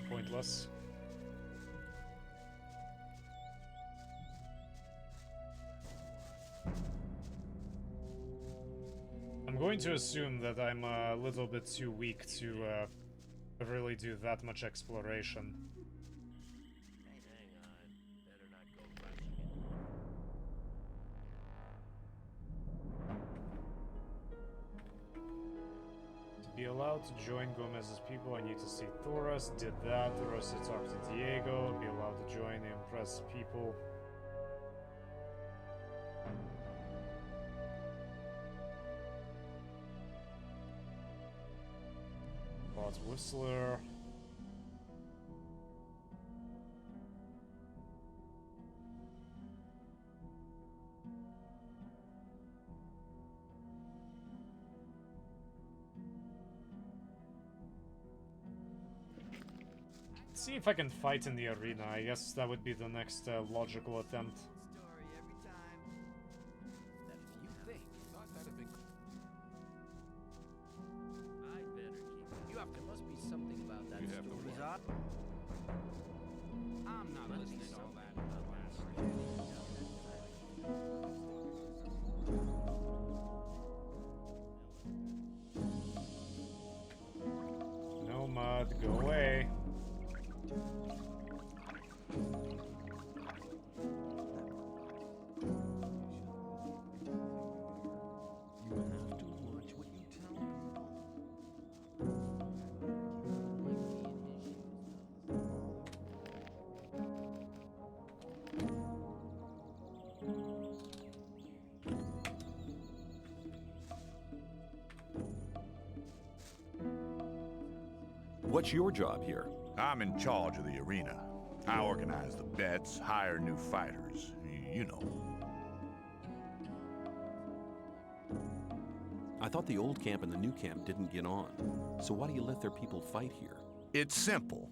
pointless. I'm going to assume that I'm a little bit too weak to really do that much exploration. Be allowed to join Gomez's people, I need to see Thoras. Did that. Thoras to talk to Diego. Be allowed to join the impressed people. Bought Whistler. See if I can fight in the arena. I guess that would be the next logical attempt. I'm not listening to all that. No mud, go away. What's your job here? I'm in charge of the arena. I organize the bets, hire new fighters. You know. I thought the old camp and the new camp didn't get on. So why do you let their people fight here? It's simple.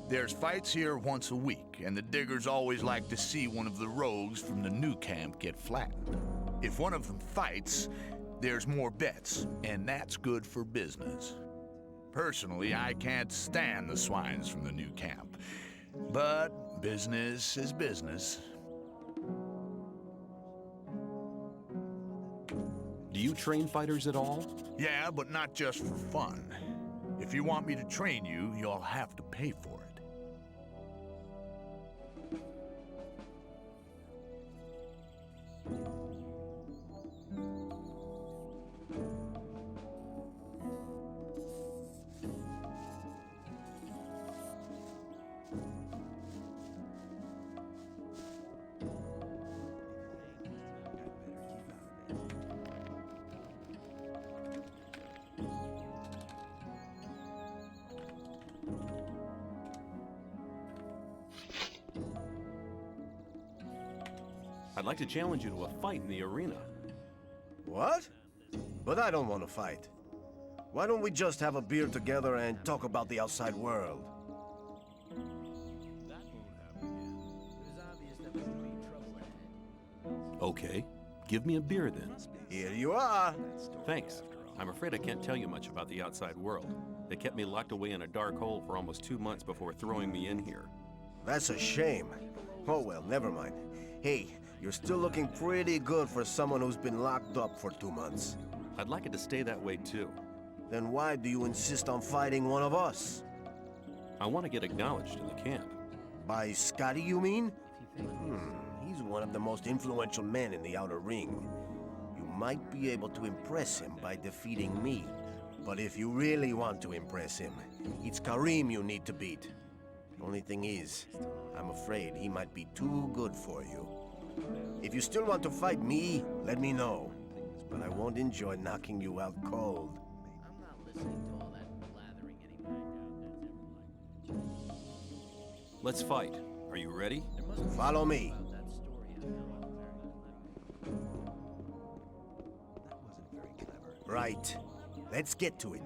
There's fights here once a week, and the diggers always like to see one of the rogues from the new camp get flattened. If one of them fights, there's more bets, and that's good for business. Personally, I can't stand the swines from the new camp. But business is business. Do you train fighters at all? Yeah, but not just for fun. If you want me to train you, you'll have to pay for it. I'd like to challenge you to a fight in the arena. What? But I don't want to fight. Why don't we just have a beer together and talk about the outside world? Okay, give me a beer then. Here you are. Thanks. I'm afraid I can't tell you much about the outside world. They kept me locked away in a dark hole for almost 2 months before throwing me in here. That's a shame. Oh well, never mind. Hey, you're still looking pretty good for someone who's been locked up for 2 months. I'd like it to stay that way too. Then why do you insist on fighting one of us? I want to get acknowledged in the camp. By Scotty, you mean? He's one of the most influential men in the Outer Ring. You might be able to impress him by defeating me. But if you really want to impress him, it's Karim you need to beat. Only thing is, I'm afraid he might be too good for you. If you still want to fight me, let me know. But I won't enjoy knocking you out cold. I'm not listening to all that blathering anymore. Let's fight. Are you ready? Follow me. Right. Let's get to it.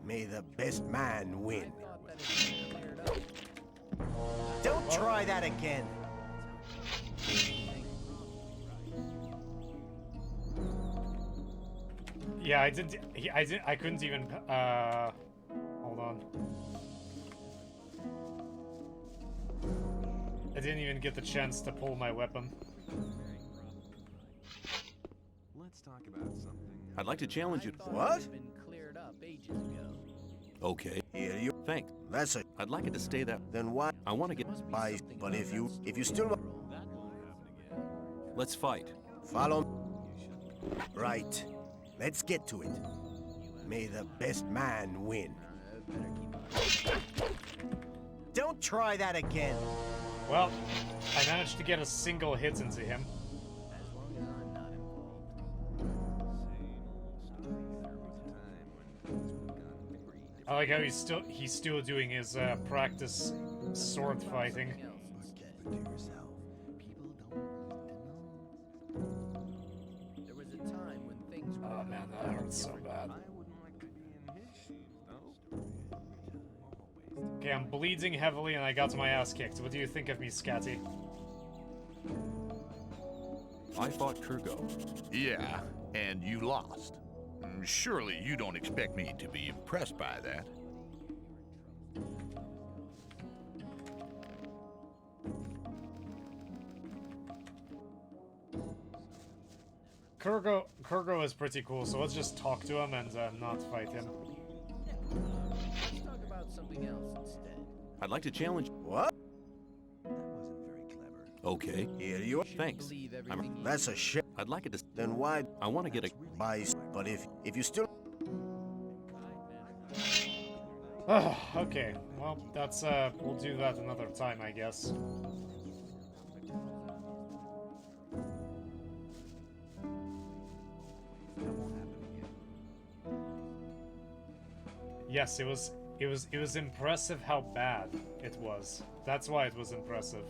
May the best man win. Don't try that again. Yeah, I couldn't even, hold on. I didn't even get the chance to pull my weapon. Let's talk about something. I'd like to challenge you. What? Been cleared up ages ago. Okay. Here you. Thanks. That's a. I'd like it to stay that. Then why? I want to get. By. But if you still want. Let's fight. Follow. Right. Let's get to it. May the best man win. Don't try that again. Well, I managed to get a single hit into him. As long as I'm not involved. I like how he's still doing his practice sword fighting. There was a time when things were. Oh man, that hurts so bad. Okay, I'm bleeding heavily and I got my ass kicked. What do you think of me, Scatty? I fought Kurgo. Yeah, and you lost. Surely you don't expect me to be impressed by that. Kurgo is pretty cool, so let's just talk to him and not fight him. Let's talk about something else instead. I'd like to challenge. What? Okay. Here you. Thanks. That's a shit. I'd like it to. Then why? I want to get a. By. But if you still. Okay. Well, that's we'll do that another time, I guess. Yes, it was impressive how bad it was. That's why it was impressive.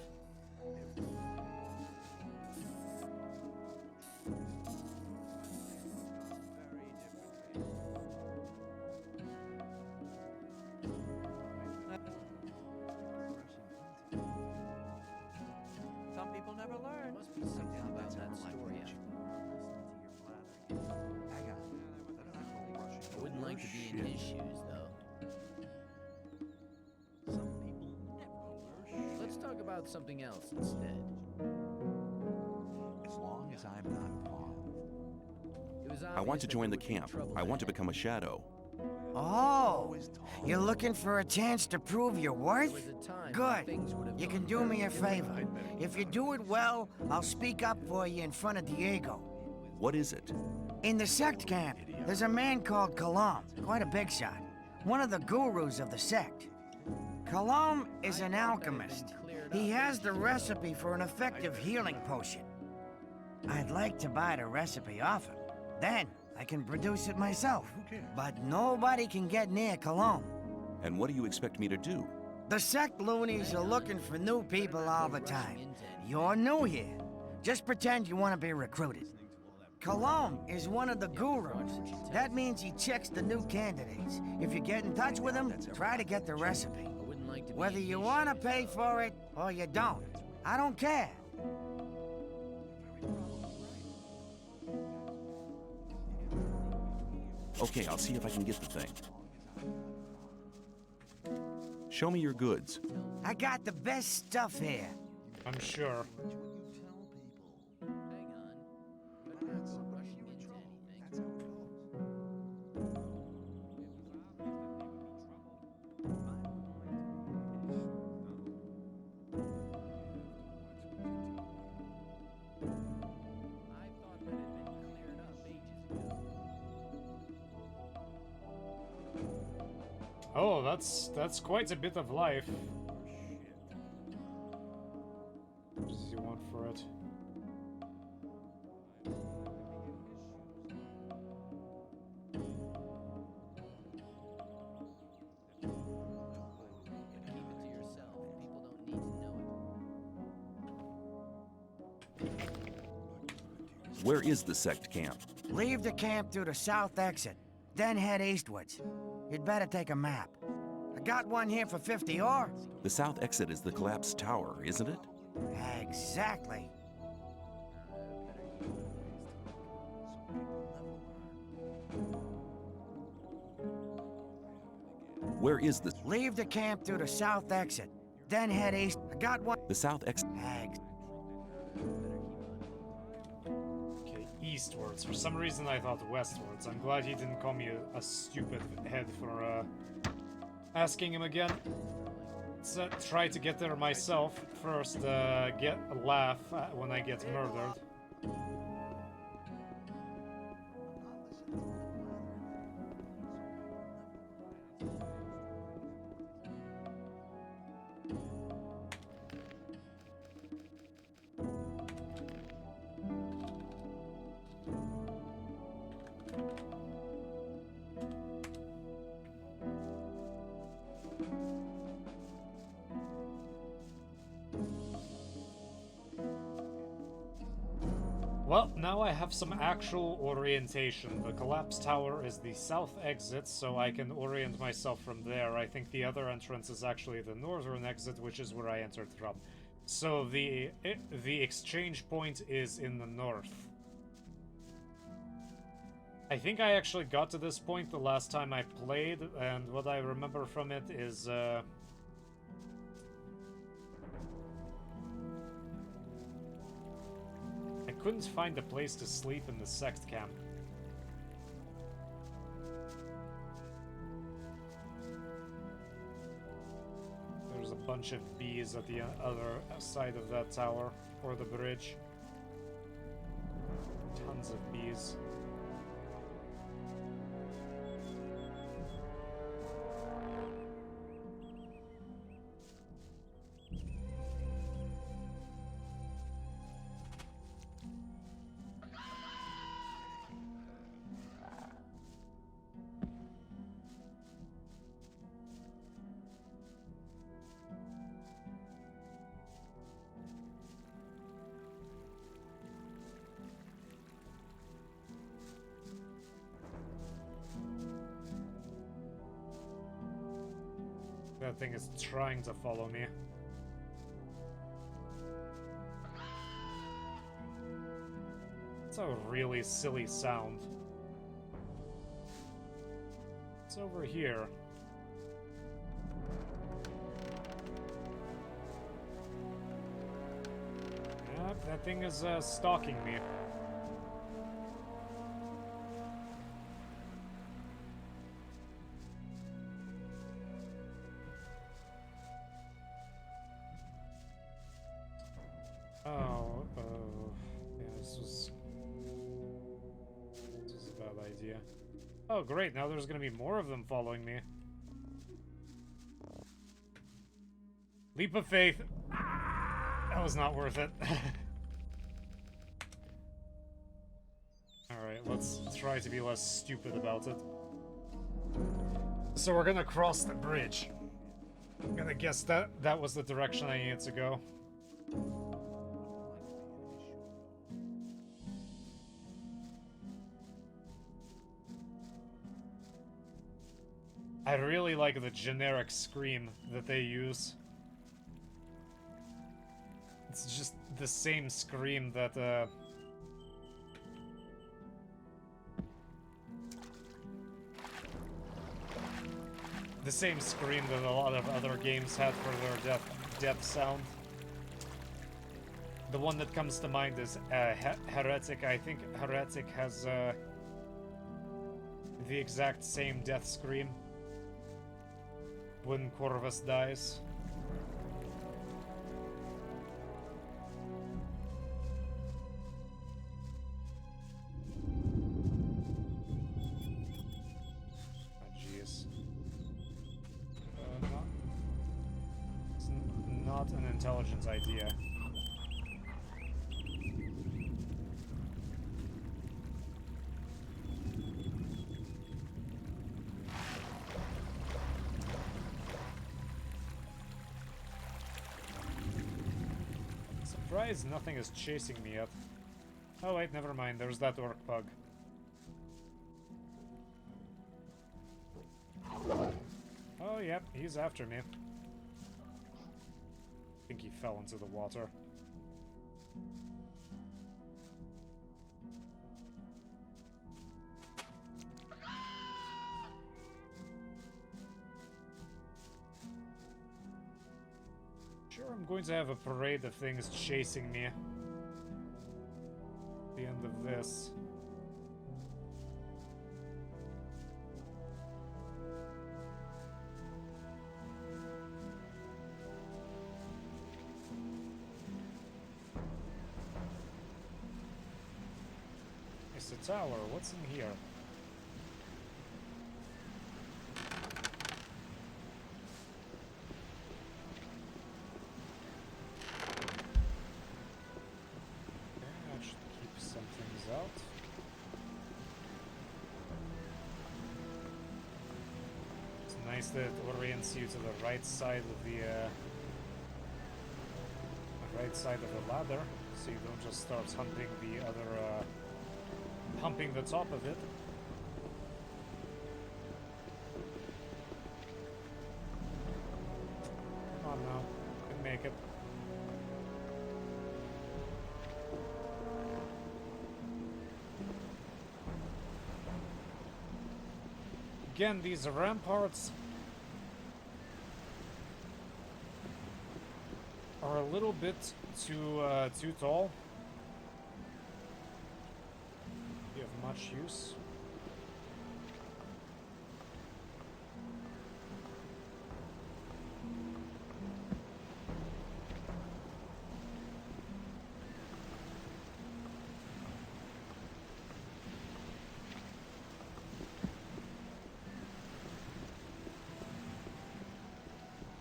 Some people never learn. Must be something about that story. I wouldn't like to be in his shoes, though. Some people never learn. Let's talk about something else instead. As long as I'm not wrong. It was I want to obvious that join the there would be camp. trouble I want to ahead. become a shadow. Oh, you're looking for a chance to prove your worth? There was a time when Good. things would have You gone can do very me a differently. favor. If you do it well, I'll speak up for you in front of Diego. What is it? In the sect camp, there's a man called Kalam, quite a big shot. One of the gurus of the sect. Kalam is an alchemist. He has the recipe for an effective healing potion. I'd like to buy the recipe off him. Then I can produce it myself. But nobody can get near Kalam. And what do you expect me to do? The sect loonies are looking for new people all the time. You're new here. Just pretend you want to be recruited. Kalam is one of the gurus. That means he checks the new candidates. If you get in touch with him, try to get the recipe. Whether you want to pay for it or you don't, I don't care. Okay, I'll see if I can get the thing. Show me your goods. I got the best stuff here. I'm sure. Hang on. Better not go rushing into anything. Oh, that's quite a bit of life. What does he want for it? Where is the sect camp? Leave the camp through the south exit, then head eastwards. You'd better take a map. I got one here for 50 ore. The south exit is the collapsed tower, isn't it? Exactly. Where is the... Leave the camp through the south exit, then head east. I got one... The south exit... Okay, eastwards. For some reason I thought westwards. I'm glad he didn't call me a stupid head for asking him again. Let's try to get there myself. First, get a laugh when I get murdered. Well, now I have some actual orientation. The collapsed tower is the south exit, so I can orient myself from there. I think the other entrance is actually the northern exit, which is where I entered from. So the exchange point is in the north. I think I actually got to this point the last time I played, and what I remember from it is I couldn't find a place to sleep in the sect camp. There's a bunch of bees at the other side of that tower, or the bridge. Tons of bees. That thing is trying to follow me. It's a really silly sound. It's over here. Yep, that thing is stalking me. Oh great, now there's gonna be more of them following me. Leap of faith. That was not worth it. Alright, let's try to be less stupid about it. So we're gonna cross the bridge. I'm gonna guess that was the direction I needed to go. I really like the generic scream that they use. It's just the same scream that, the same scream that a lot of other games had for their death sound. The one that comes to mind is Heretic. I think Heretic has the exact same death scream when Corvus dies. Oh, jeez. not an intelligent idea. Surprised nothing is chasing me yet. Oh wait, never mind, there's that orc pug. Oh yep, he's after me. I think he fell into the water. Sure, I'm going to have a parade of things chasing me. At the end of this. It's a tower. What's in here? Out. It's nice that it orients you to the right side of the ladder, so you don't just start hunting the other, humping the top of it. Come on now, you can make it. Again, these ramparts are a little bit too tall. Be of much use.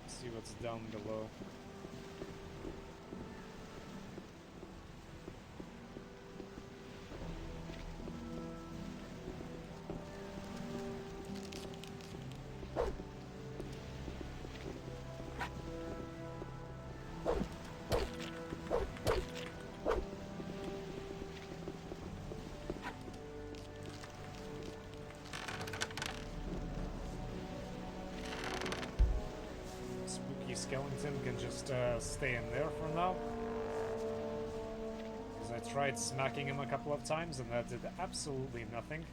See what's down below. Skeleton can just stay in there for now. Because I tried smacking him a couple of times and that did absolutely nothing.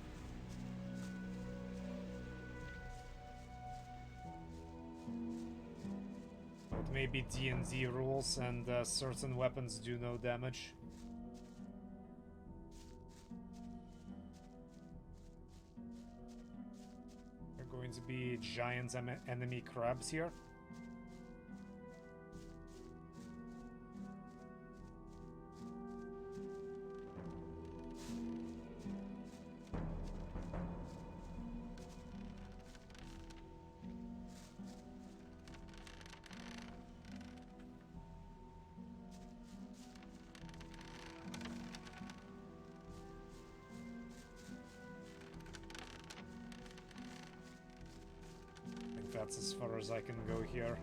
But maybe D&D rules and certain weapons do no damage. There are going to be giant enemy crabs here. That's as far as I can go here.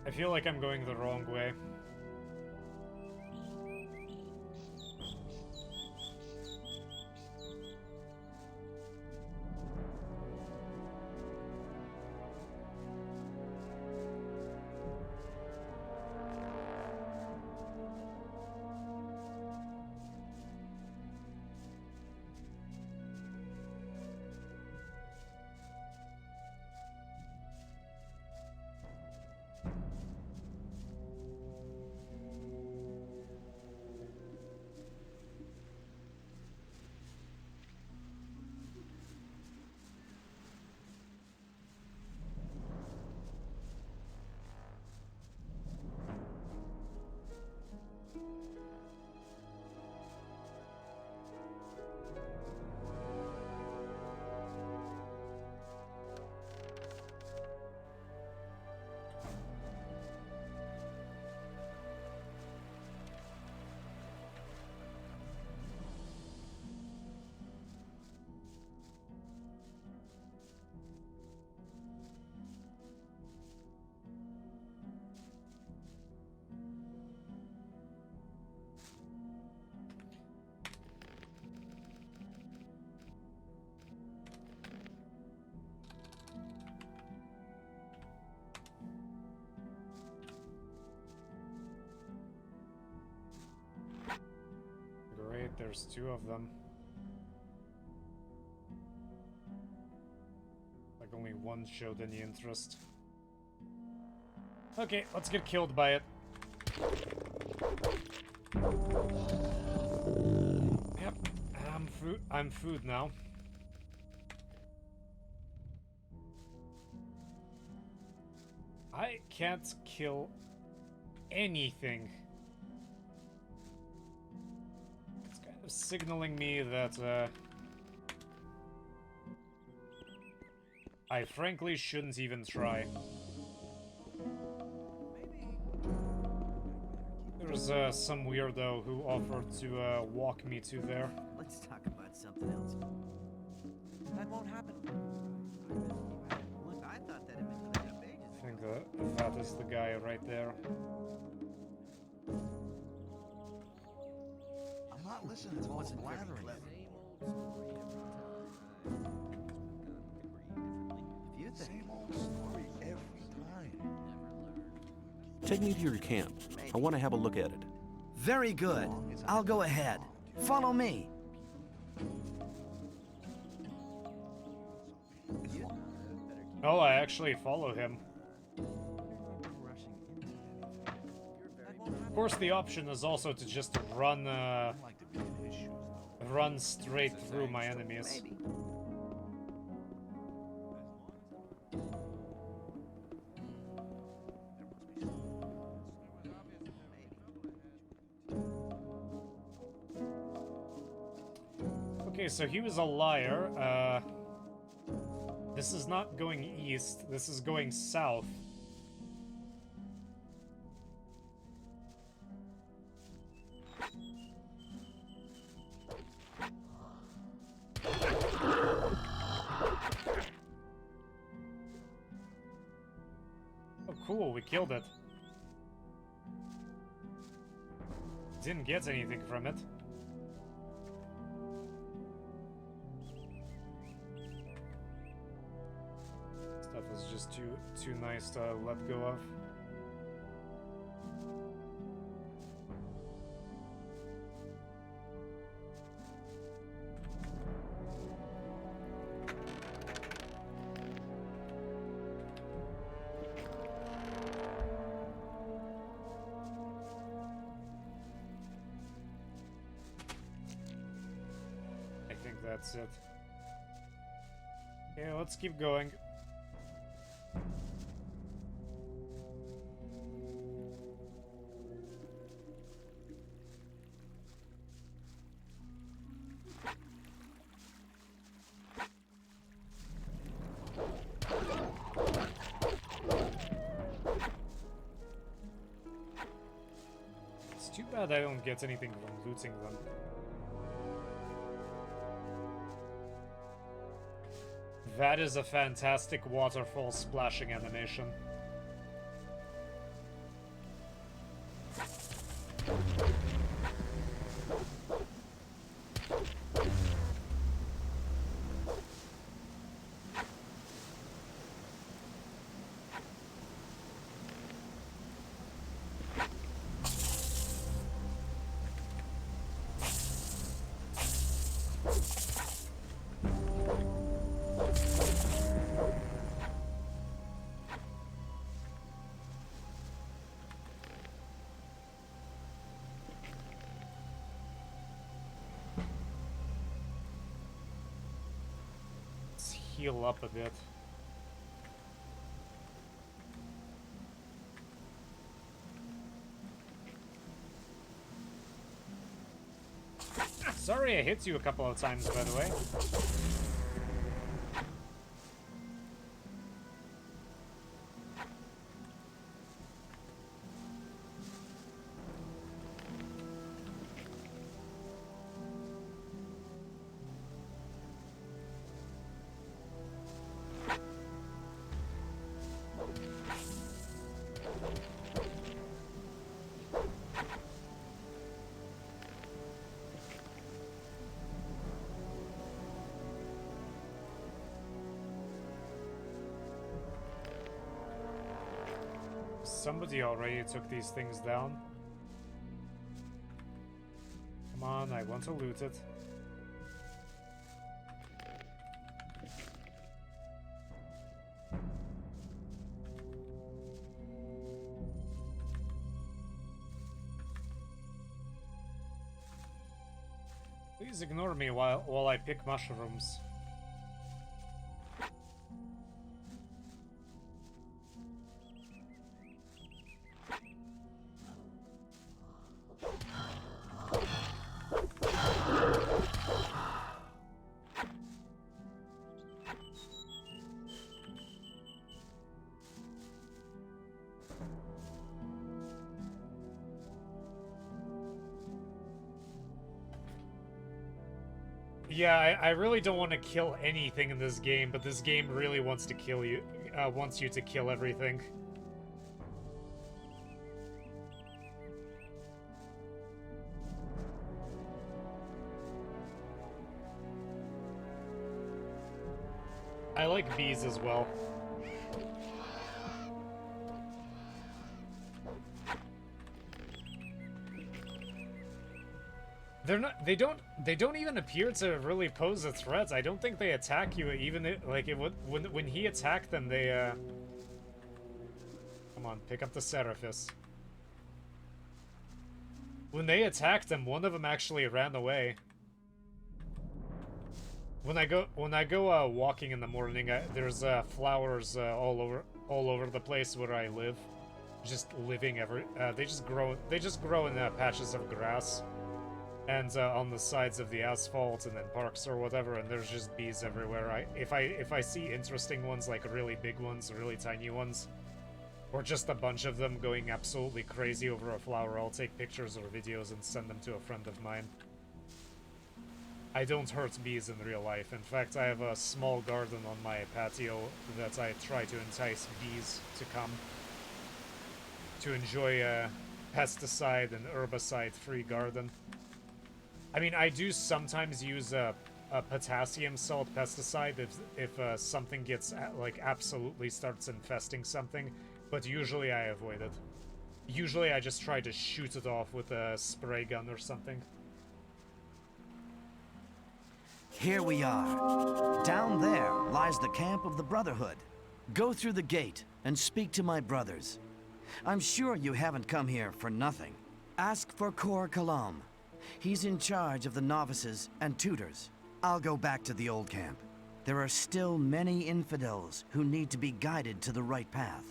I feel like I'm going the wrong way. there's two of them. Like only one showed any interest. Okay, let's get killed by it. Yep, I'm food now. I can't kill anything. It's kind of signaling me that I frankly shouldn't even try. There's some weirdo who offered to walk me to there. Let's talk about something else. That won't happen. Look, I thought that had been cleared up ages I think that is the guy right there. I'm not listening to all the blathering. If you think. Same old story every time. Take me to your camp. I want to have a look at it. Very good. I'll go ahead. Follow me. Oh, I actually follow him. Of course, the option is also to just run straight through my enemies. Okay, so he was a liar. This is not going east, this is going south. Oh cool, we killed it. Didn't get anything from it. Stuff is just too nice to let go of. I think that's it. Okay, let's keep going. It's too bad I don't get anything from looting them. That is a fantastic waterfall splashing animation. Heal up a bit. Sorry I hit you a couple of times, by the way. Somebody already took these things down. Come on, I want to loot it. Please ignore me while I pick mushrooms. Yeah, I really don't want to kill anything in this game, but this game really wants to kill you, wants you to kill everything. I like bees as well. They're not. They don't even appear to really pose a threat. I don't think they attack you. Even if, like it would when he attacked them, they. Come on, pick up the Seraphis. When they attacked him, one of them actually ran away. When I go walking in the morning, there's flowers all over the place where I live, just living they just grow in patches of grass. And on the sides of the asphalt and then parks or whatever, and there's just bees everywhere. If I see interesting ones, like really big ones, really tiny ones, or just a bunch of them going absolutely crazy over a flower, I'll take pictures or videos and send them to a friend of mine. I don't hurt bees in real life. In fact, I have a small garden on my patio that I try to entice bees to come to enjoy a pesticide and herbicide-free garden. I mean, I do sometimes use a potassium salt pesticide if something gets like absolutely starts infesting something, but usually I avoid it. Usually I just try to shoot it off with a spray gun or something. Here we are. Down there lies the camp of the Brotherhood. Go through the gate and speak to my brothers. I'm sure you haven't come here for nothing. Ask for Kor Kalam. He's in charge of the novices and tutors. I'll go back to the old camp. There are still many infidels who need to be guided to the right path.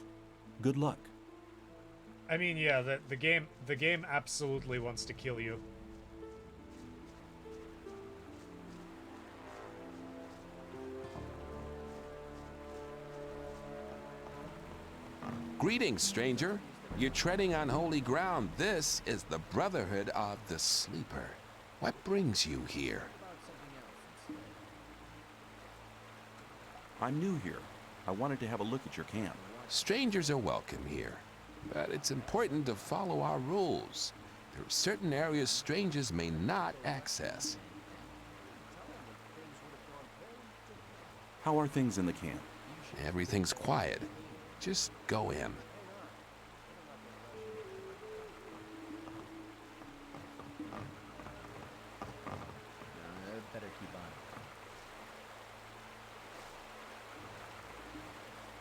Good luck. I mean, yeah, the game absolutely wants to kill you. Greetings, stranger. You're treading on holy ground. This is the Brotherhood of the Sleeper. What brings you here? I'm new here. I wanted to have a look at your camp. Strangers are welcome here, but it's important to follow our rules. There are certain areas strangers may not access. How are things in the camp? Everything's quiet. Just go in. Better keep on.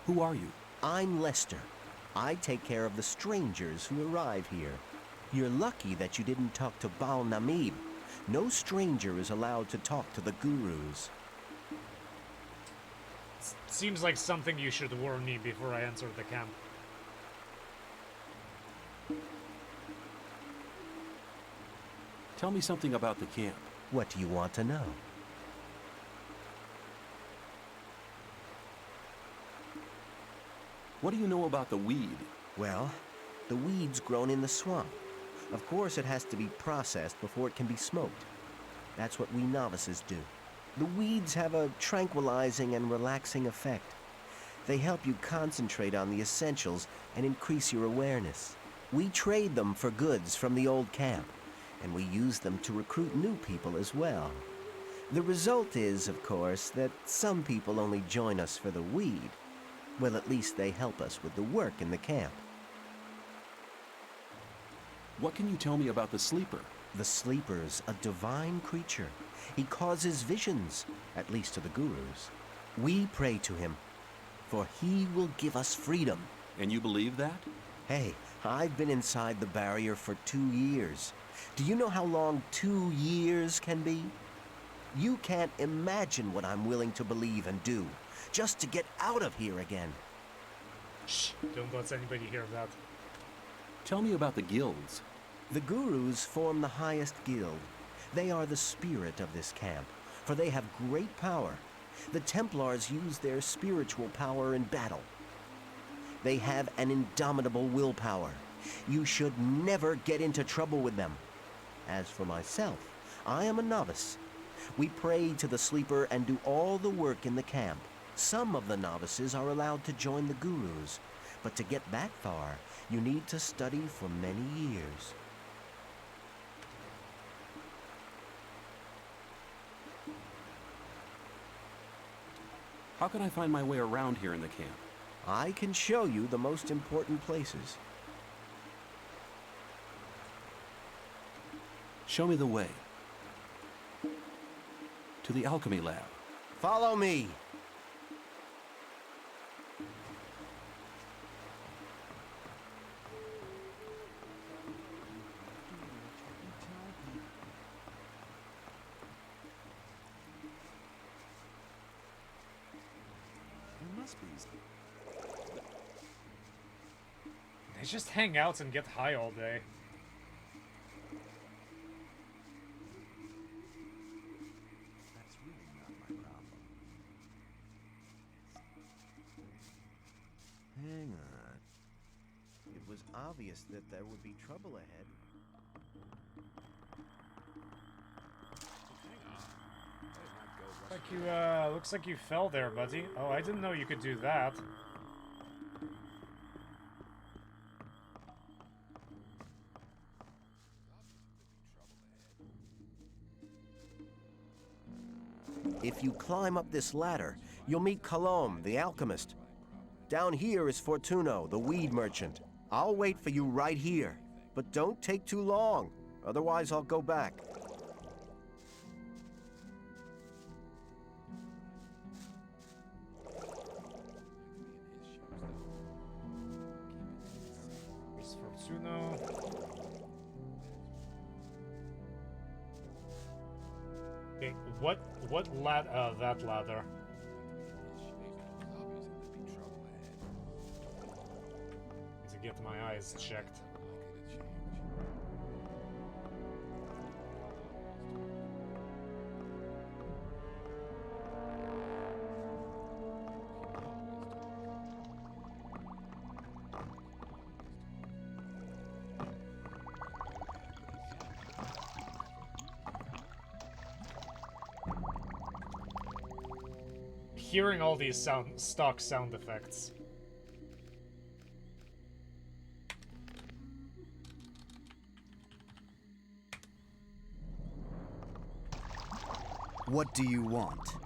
Who are you? I'm Lester. I take care of the strangers who arrive here. You're lucky that you didn't talk to Baal Namib. No stranger is allowed to talk to the gurus. Seems like something you should warn me before I enter the camp. Tell me something about the camp. What do you want to know? What do you know about the weed? Well, the weed's grown in the swamp. Of course, it has to be processed before it can be smoked. That's what we novices do. The weeds have a tranquilizing and relaxing effect. They help you concentrate on the essentials and increase your awareness. We trade them for goods from the old camp, and we use them to recruit new people as well. The result is, of course, that some people only join us for the weed. Well, at least they help us with the work in the camp. What can you tell me about the Sleeper? The Sleeper's a divine creature. He causes visions, at least to the gurus. We pray to him, for he will give us freedom. And you believe that? Hey, I've been inside the barrier for 2 years. Do you know how long 2 years can be? You can't imagine what I'm willing to believe and do, just to get out of here again. Shh, don't let anybody hear that. Tell me about the guilds. The gurus form the highest guild. They are the spirit of this camp, for they have great power. The Templars use their spiritual power in battle. They have an indomitable willpower. You should never get into trouble with them. As for myself, I am a novice. We pray to the Sleeper and do all the work in the camp. Some of the novices are allowed to join the gurus, but to get that far, you need to study for many years. How can I find my way around here in the camp? I can show you the most important places. Show me the way. To the alchemy lab. Follow me! They just hang out and get high all day. That's really not my problem. Hang on. It was obvious that there would be trouble ahead. Looks like you fell there, buddy. Oh, I didn't know you could do that. If you climb up this ladder, you'll meet Colombe, the alchemist. Down here is Fortuno, the weed merchant. I'll wait for you right here, but don't take too long, otherwise I'll go back. Here's Fortuno. Okay, that ladder? Need to get my eyes checked. Hearing all these stock sound effects. What do you want?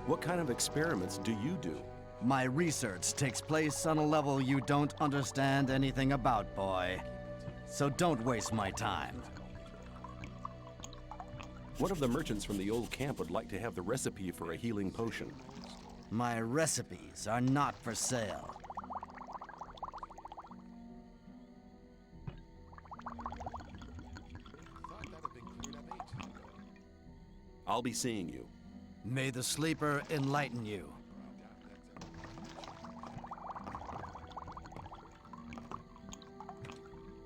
What kind of experiments do you do? My research takes place on a level you don't understand anything about, boy. So don't waste my time. One of the merchants from the old camp would like to have the recipe for a healing potion. My recipes are not for sale. I'll be seeing you. May the Sleeper enlighten you.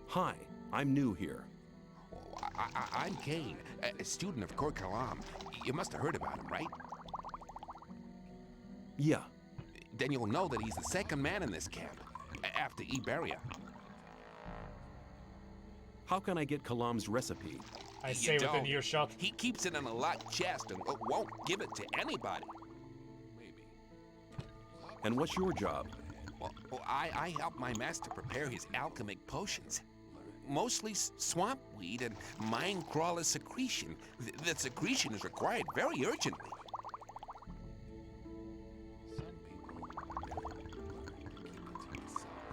Hi, I'm new here. I'm Kane, a student of Court Kalam. You must have heard about him, right? Yeah. Then you'll know that he's the second man in this camp, after Iberia. How can I get Kalam's recipe? I say within earshot. He keeps it in a locked chest and won't give it to anybody. And what's your job? Well, I help my master prepare his alchemic potions. Mostly swamp weed and mine crawler secretion. The secretion is required very urgently.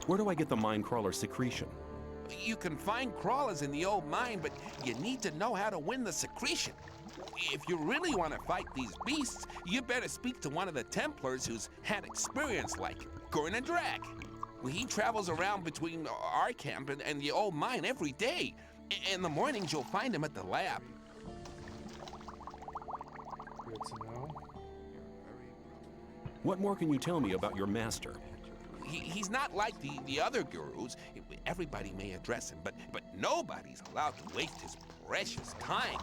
Where do I get the mine crawler secretion? You can find crawlers in the old mine, but you need to know how to win the secretion. If you really want to fight these beasts, you better speak to one of the Templars who's had experience like Gurna Drag. He travels around between our camp and the old mine every day. In the mornings, you'll find him at the lab. Good to know. What more can you tell me about your master? He's not like the other gurus. Everybody may address him, but nobody's allowed to waste his precious time.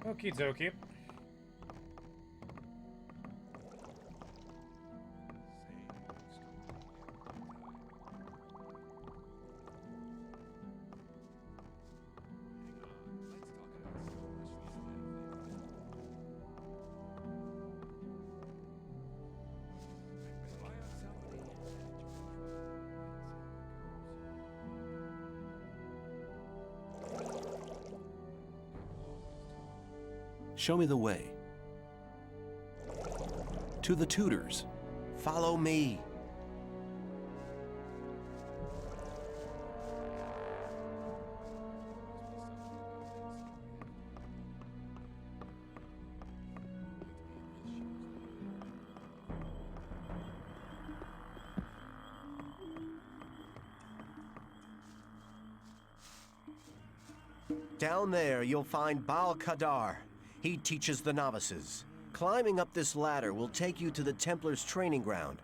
Okie dokie. Show me the way. To the tutors. Follow me. Down there, you'll find Baal Kadar. He teaches the novices. Climbing up this ladder will take you to the Templars' training ground.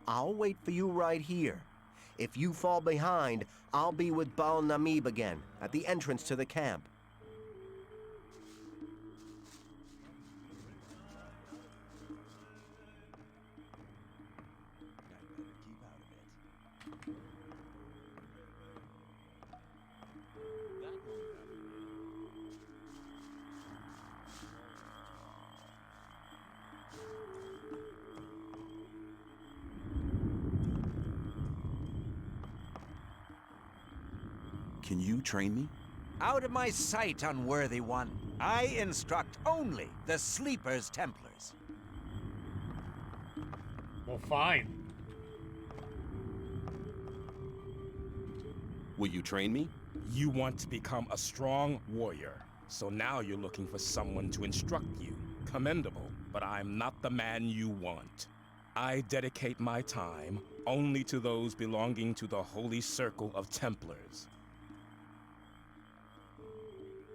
I'll wait for you right here. If you fall behind, I'll be with Baal Namib again, at the entrance to the camp. Can you train me? Out of my sight, unworthy one. I instruct only the Sleeper's Templars. Well, fine. Will you train me? You want to become a strong warrior, so now you're looking for someone to instruct you. Commendable, but I'm not the man you want. I dedicate my time only to those belonging to the Holy Circle of Templars.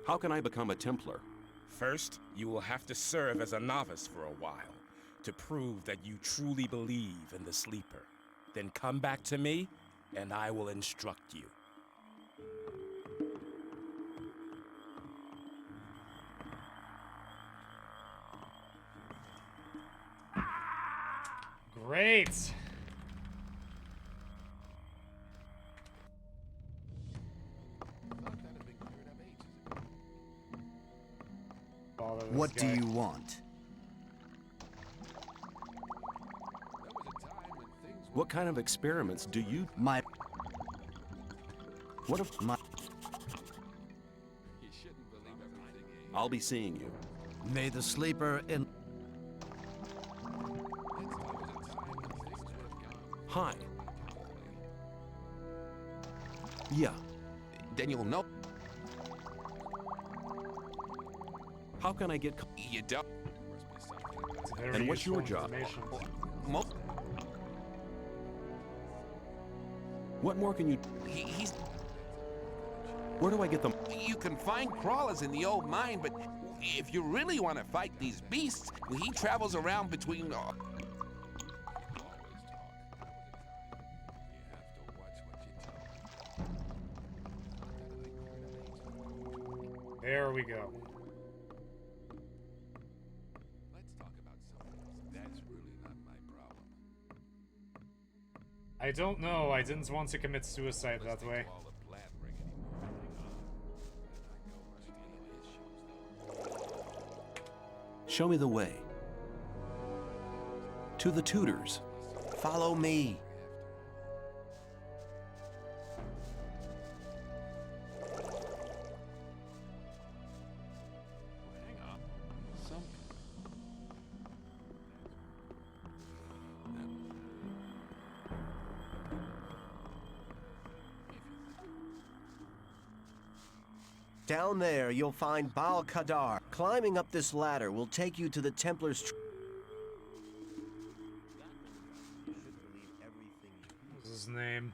How can I become a Templar? First, you will have to serve as a novice for a while to prove that you truly believe in the Sleeper. Then come back to me, and I will instruct you. Great! What do you want? What kind of experiments do you... What if... I'll be seeing you. May the Sleeper in... Hi. Yeah. Then you'll know. How can I get... You don't. And what's your job? What more can you... He's... Where do I get them? You can find crawlers in the old mine, but if you really want to fight these beasts, he travels around between... There we go. I don't know, I didn't want to commit suicide that way. Show me the way. To the tutors. Follow me. Down there, you'll find Baal Kadar. Climbing up this ladder will take you to the Templars' What's his name?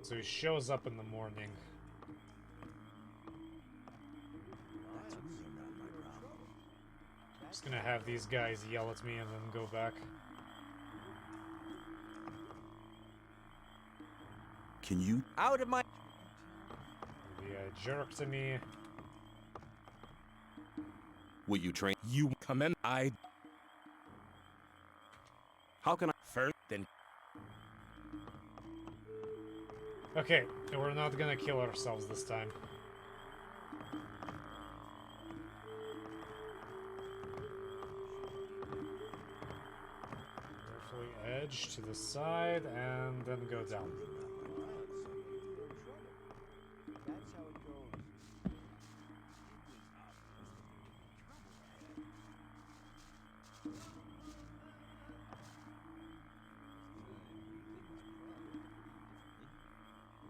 So he shows up in the morning. I'm just gonna have these guys yell at me and then go back. Can you? Out of my... Be a jerk to me. Will you train? You come in. How can I? First, then... Okay, we're not gonna kill ourselves this time. Carefully edge to the side and then go down.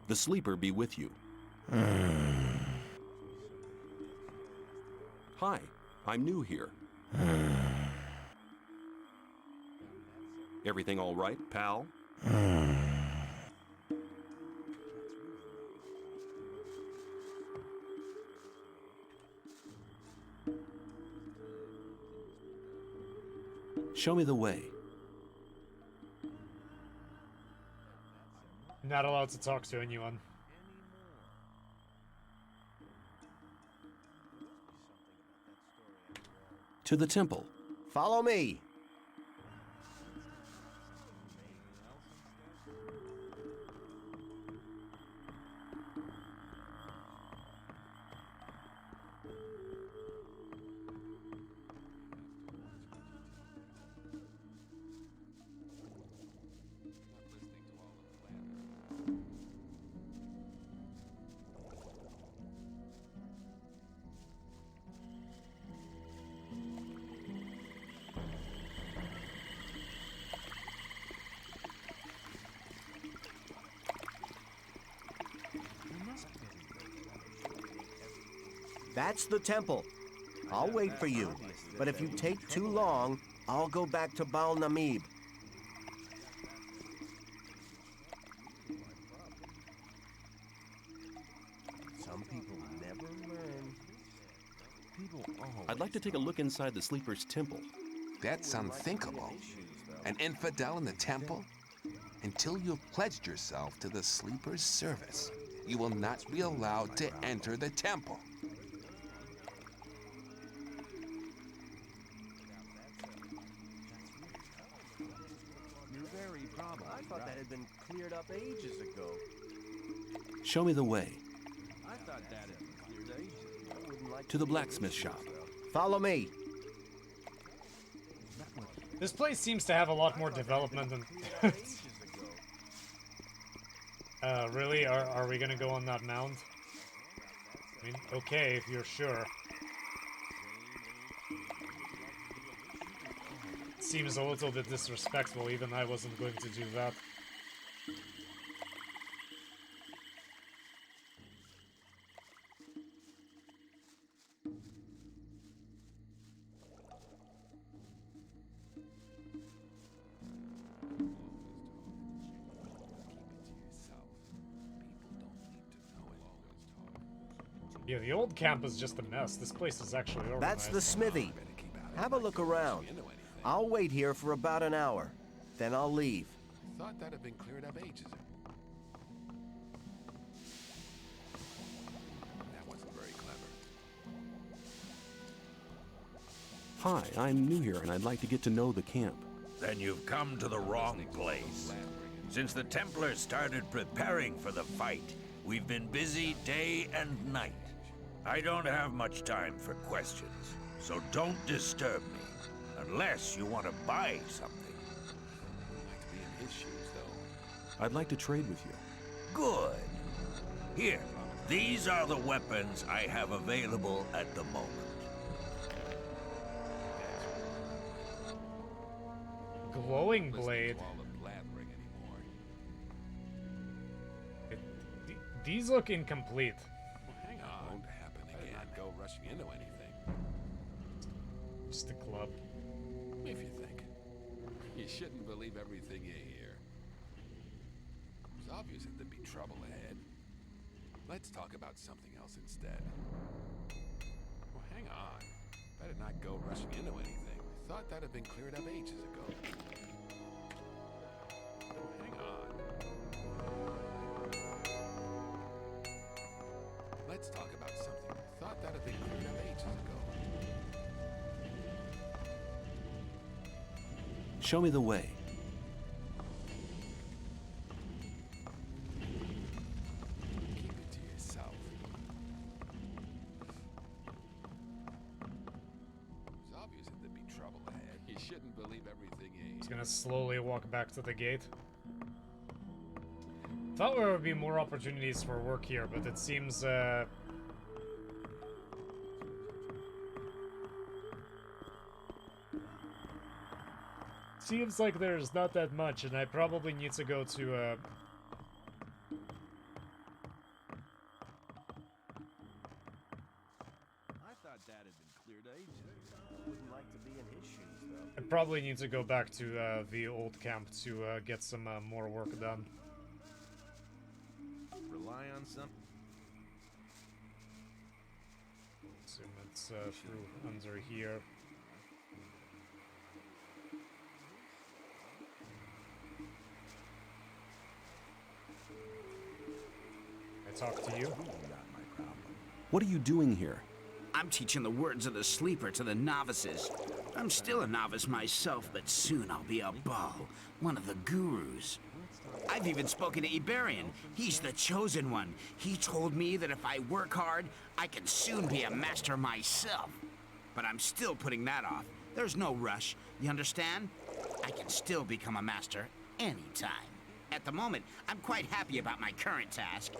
The sleeper be with you. Hi, I'm new here. Everything all right, pal? Show me the way. Not allowed to talk to anyone. To the temple. Follow me. That's the temple. I'll wait for you. But if you take too long, I'll go back to Baal Namib. Some people never learn. People always... I'd like to take a look inside the sleeper's temple. That's unthinkable. An infidel in the temple? Until you've pledged yourself to the sleeper's service, you will not be allowed to enter the temple. I thought that had been cleared up ages ago. Show me the way. I thought that had been cleared ages ago. I wouldn't like To the blacksmith shop. Follow me. This place seems to have a lot more development than... really? Are we gonna go on that mound? I mean, okay, if you're sure. Seems a little bit disrespectful, even I wasn't going to do that. Yeah, the old camp is just a mess. This place is actually organized. That's the smithy. Have a look around. I'll wait here for about an hour. Then I'll leave. Thought that had been cleared up ages ago. Hi, I'm new here and I'd like to get to know the camp. Then you've come to the wrong place. Since the Templars started preparing for the fight, we've been busy day and night. I don't have much time for questions, so don't disturb me. Unless you want to buy something. I'd like to trade with you. Good. Here, these are the weapons I have available at the moment. Glowing blade. These look incomplete. Hang on. Won't happen again. Not go rushing into anything. Just a club. If you think. You shouldn't believe everything you hear. It's obvious that there'd be trouble ahead. Let's talk about something else instead. Well, hang on. Better not go rushing into anything. Thought that had been cleared up ages ago. Well, hang on. Let's talk about something. Thought that had been cleared up ages ago. Show me the way. Keep it to yourself. It's obvious that there'd be trouble ahead. You shouldn't believe everything you hear. He's gonna slowly walk back to the gate. Thought there would be more opportunities for work here, but it seems, seems like there's not that much, and I probably need to go to, I thought that had been cleared ages ago. Wouldn't like to be in his shoes, though. I probably need to go back to, the old camp to, get some, more work done. Rely on some. Assume it's, through under here. I talk to you? What are you doing here? I'm teaching the words of the sleeper to the novices. I'm still a novice myself, but soon I'll be a Baal, one of the gurus. I've even spoken to Iberian. He's the chosen one. He told me that if I work hard, I can soon be a master myself. But I'm still putting that off. There's no rush, you understand? I can still become a master anytime. At the moment, I'm quite happy about my current task.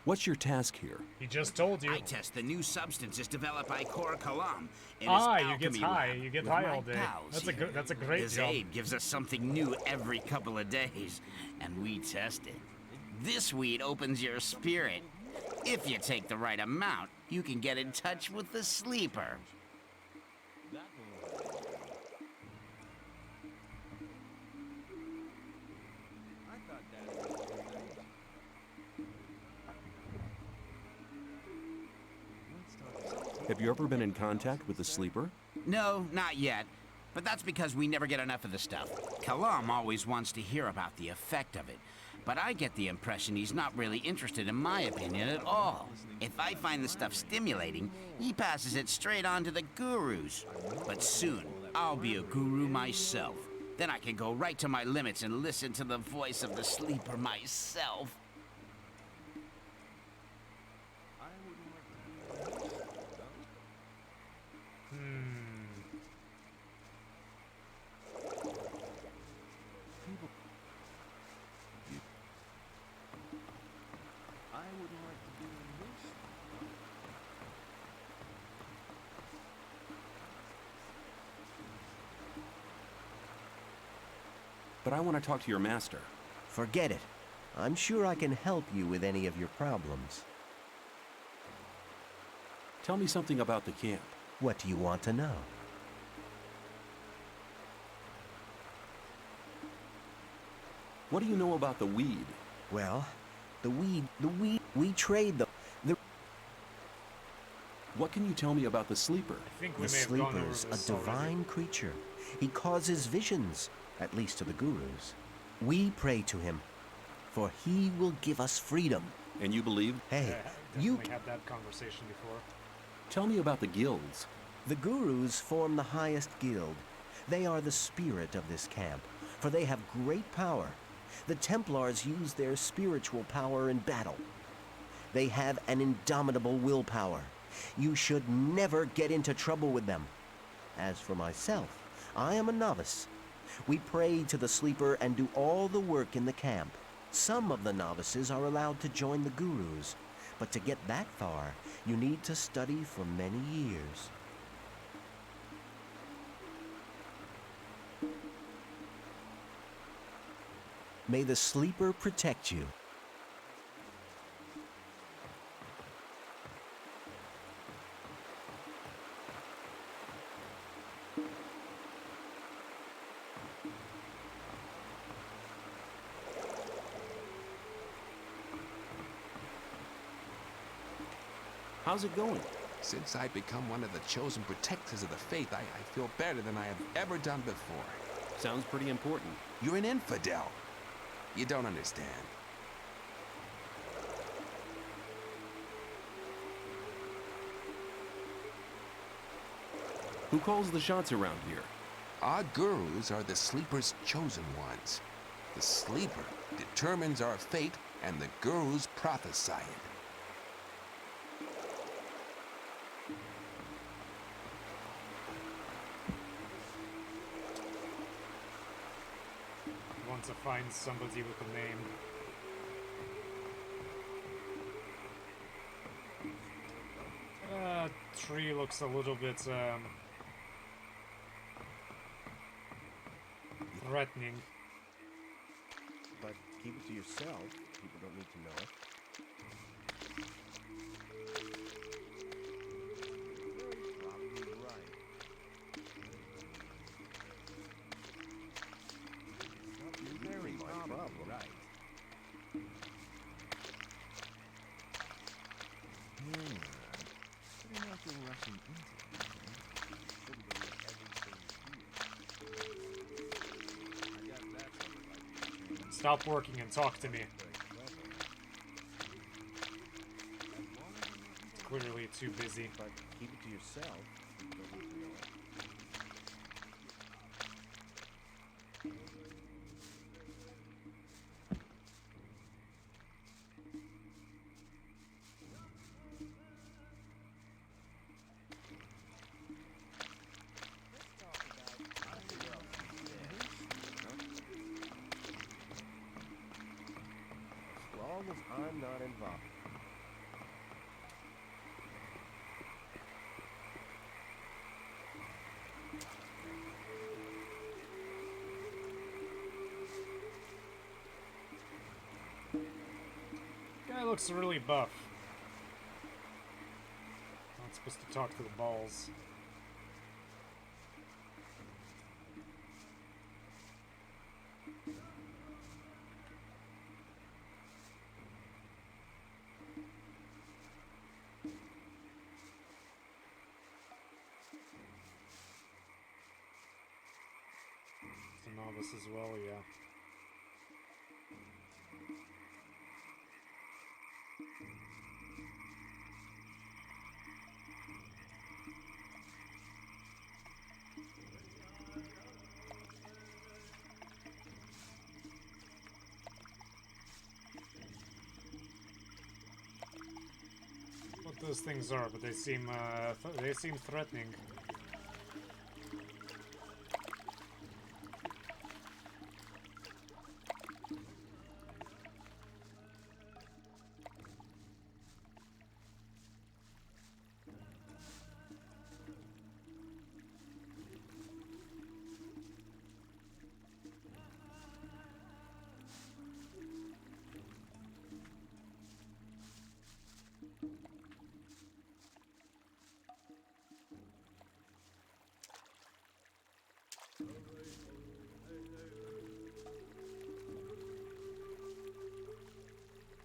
What's your task here? He just told you. I test the new substances developed by Cor Kalam in his Ah, you get alchemy high. lab You get with high my all day. pals here. That's a great His job. aid gives us something new every couple of days, and we test it. This weed opens your spirit. If you take the right amount, you can get in touch with the sleeper. Have you ever been in contact with the sleeper? No, not yet. But that's because we never get enough of the stuff. Kalam always wants to hear about the effect of it. But I get the impression he's not really interested in my opinion at all. If I find the stuff stimulating, he passes it straight on to the gurus. But soon, I'll be a guru myself. Then I can go right to my limits and listen to the voice of the sleeper myself. But I want to talk to your master. Forget it. I'm sure I can help you with any of your problems. Tell me something about the camp. What do you want to know? What do you know about the weed? Well, the weed, we trade the... What can you tell me about the sleeper? I think we The may have gone over sleeper's a this divine already. creature. He causes visions, at least to the gurus. We pray to him, for he will give us freedom. And you believe? Hey, We you... had that conversation before. Tell me about the guilds. The gurus form the highest guild. They are the spirit of this camp, for they have great power. The Templars use their spiritual power in battle. They have an indomitable willpower. You should never get into trouble with them. As for myself, I am a novice. We pray to the sleeper and do all the work in the camp. Some of the novices are allowed to join the gurus, but to get that far, you need to study for many years. May the sleeper protect you. How's it going? Since I've become one of the chosen protectors of the faith, I feel better than I have ever done before. Sounds pretty important. You're an infidel. You don't understand. Who calls the shots around here? Our gurus are the sleeper's chosen ones. The sleeper determines our fate, and the gurus prophesy it. Want to find somebody with a name. Tree looks a little bit threatening. But keep it to yourself. People don't need to know it. Probably right. It's not very my problem. Right. Rushing into Stop working and talk to me. Clearly too busy. But keep it to yourself. You don't need to know it. As long as I'm not involved. Guy looks really buff. Not supposed to talk to the balls. Novice as well, yeah. What those things are, but they seem threatening.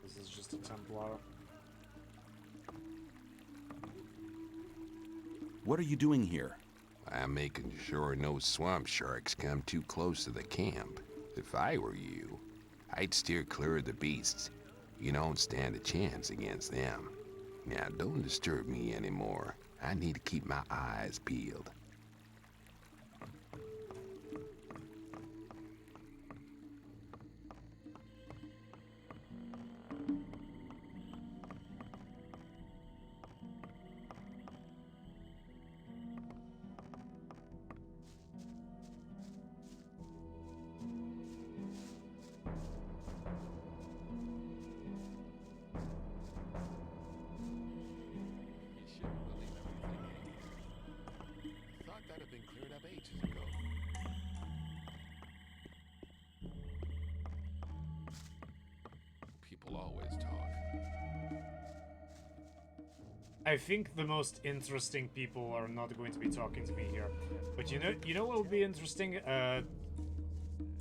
This is just a Templar. What are you doing here? I'm making sure no swamp sharks come too close to the camp. If I were you, I'd steer clear of the beasts. You don't stand a chance against them. Now, don't disturb me anymore. I need to keep my eyes peeled. People always talk. I think the most interesting people are not going to be talking to me here. But you know what would be interesting? To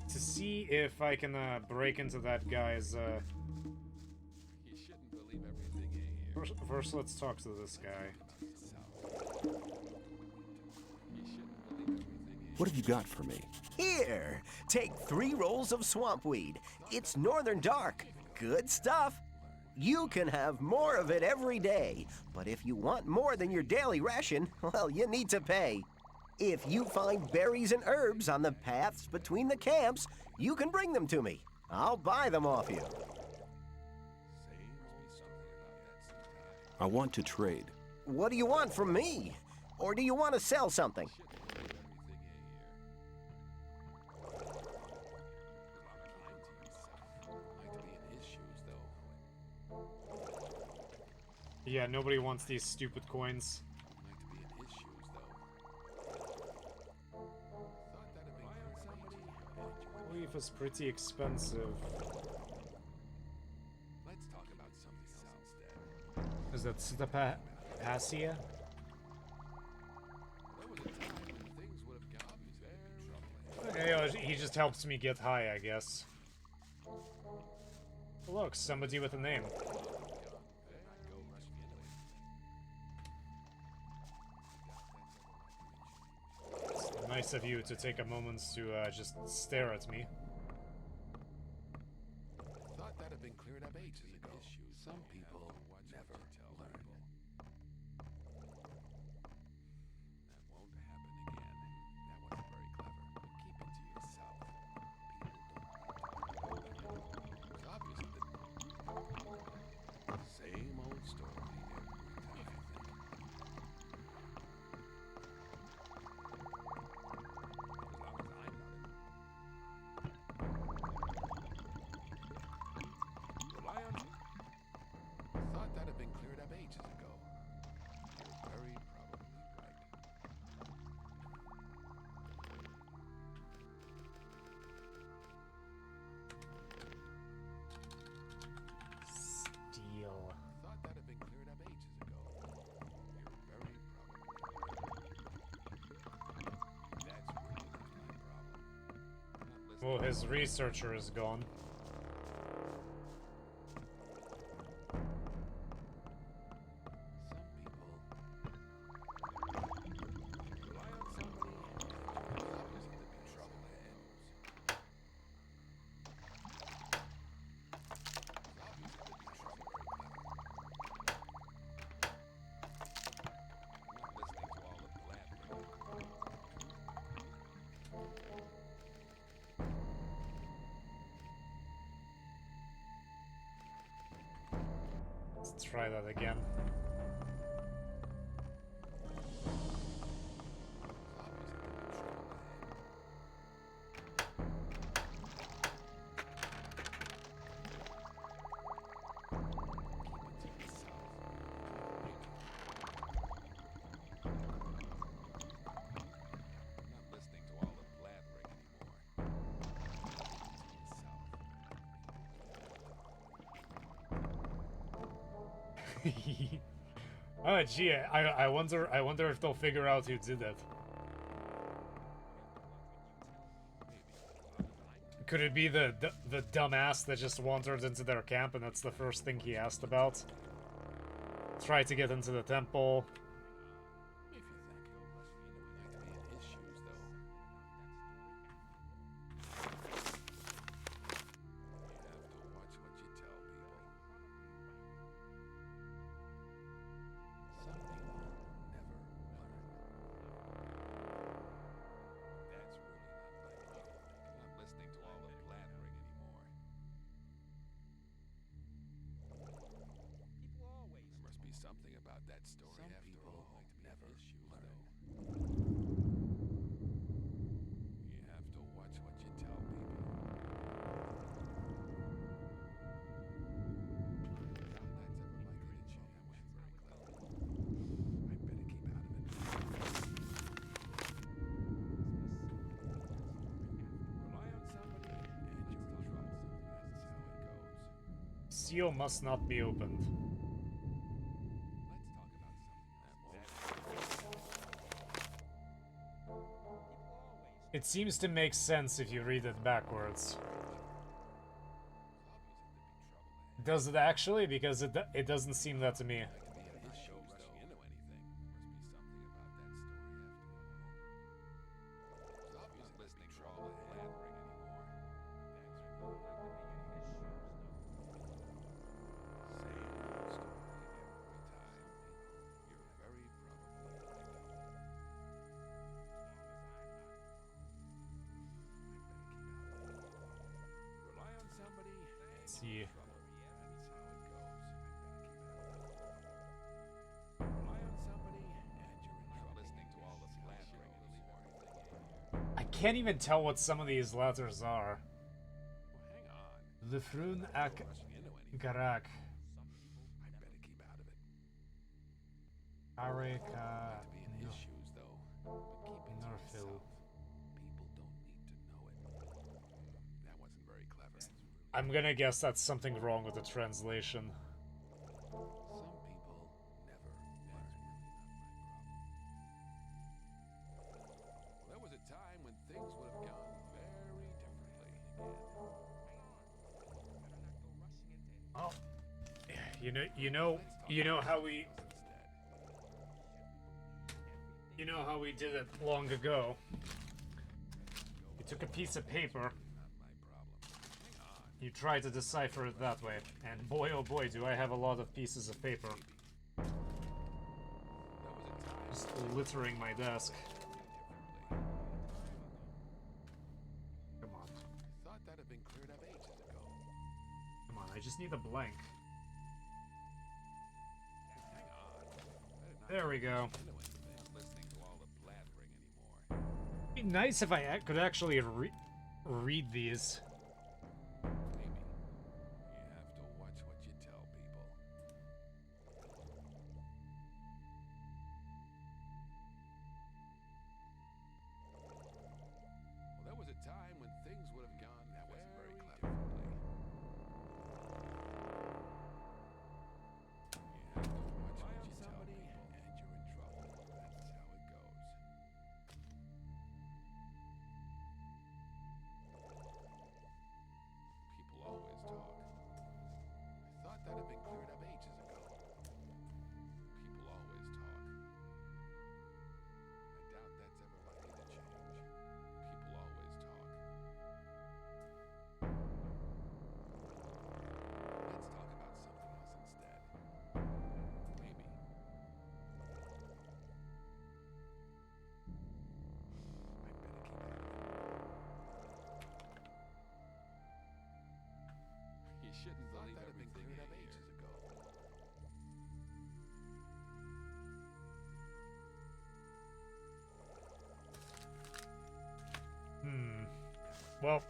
see if I can break into that guy's You shouldn't believe everything you hear. First let's talk to this guy. What have you got for me? Here, take 3 rolls of swampweed. It's Northern Dark. Good stuff. You can have more of it every day, but if you want more than your daily ration, well, you need to pay. If you find berries and herbs on the paths between the camps, you can bring them to me. I'll buy them off you. I want to trade. What do you want from me? Or do you want to sell something? Yeah, nobody wants these stupid coins. Leaf is pretty expensive. Let's talk about something else instead. Is that Systempack? Okay, he just helps me get high, I guess. Look, somebody with a name. Nice of you to take a moment to just stare at me. Thought that had been cleared up ages ago. Some people never learn. That won't happen again. That wasn't very clever. Keep it to yourself. People don't. It's obvious that same old story every time. Thought that had been cleared up ages ago. You're very probably right. Steel. Thought that had been cleared up ages ago. You're very probably right. That's really not my problem. Oh, his researcher is gone. Let's try that again. Oh gee, I wonder if they'll figure out who did it. Could it be the dumbass that just wandered into their camp and that's the first thing he asked about? Try to get into the temple. Some people never that story Some after people all. never learn. You have to watch what you tell people. Seal must not be opened. It seems to make sense if you read it backwards. Does it actually? Because it doesn't seem that to me. See. I can't even tell what some of these letters are. Lefrun ak Garak. Areka Norfil. I'm gonna guess that's something wrong with the translation. There was a time when things would have gone very differently again. Oh, you know how we did it long ago. You took a piece of paper. You try to decipher it that way, and boy oh boy do I have a lot of pieces of paper. Just littering my desk. Come on. Thought that had been cleared up ages ago. Come on, I just need a blank. There we go. It'd be nice if I could actually read these. You shouldn't believe that had been cleared up ages ago. Well,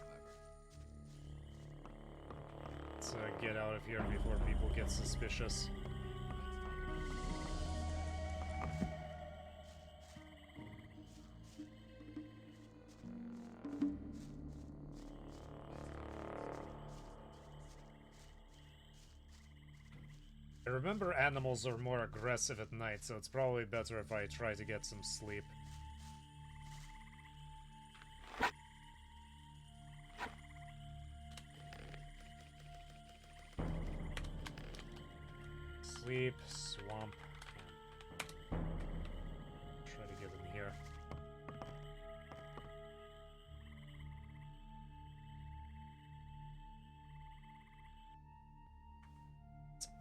let's get out of here before people get suspicious. I remember animals are more aggressive at night, so it's probably better if I try to get some sleep. Sleep, swamp. Try to get in here.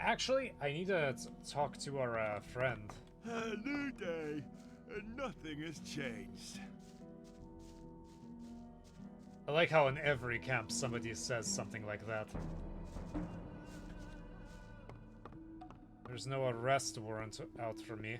Actually, I need to talk to our friend. A new day, and nothing has changed. I like how in every camp somebody says something like that. There's no arrest warrant out for me.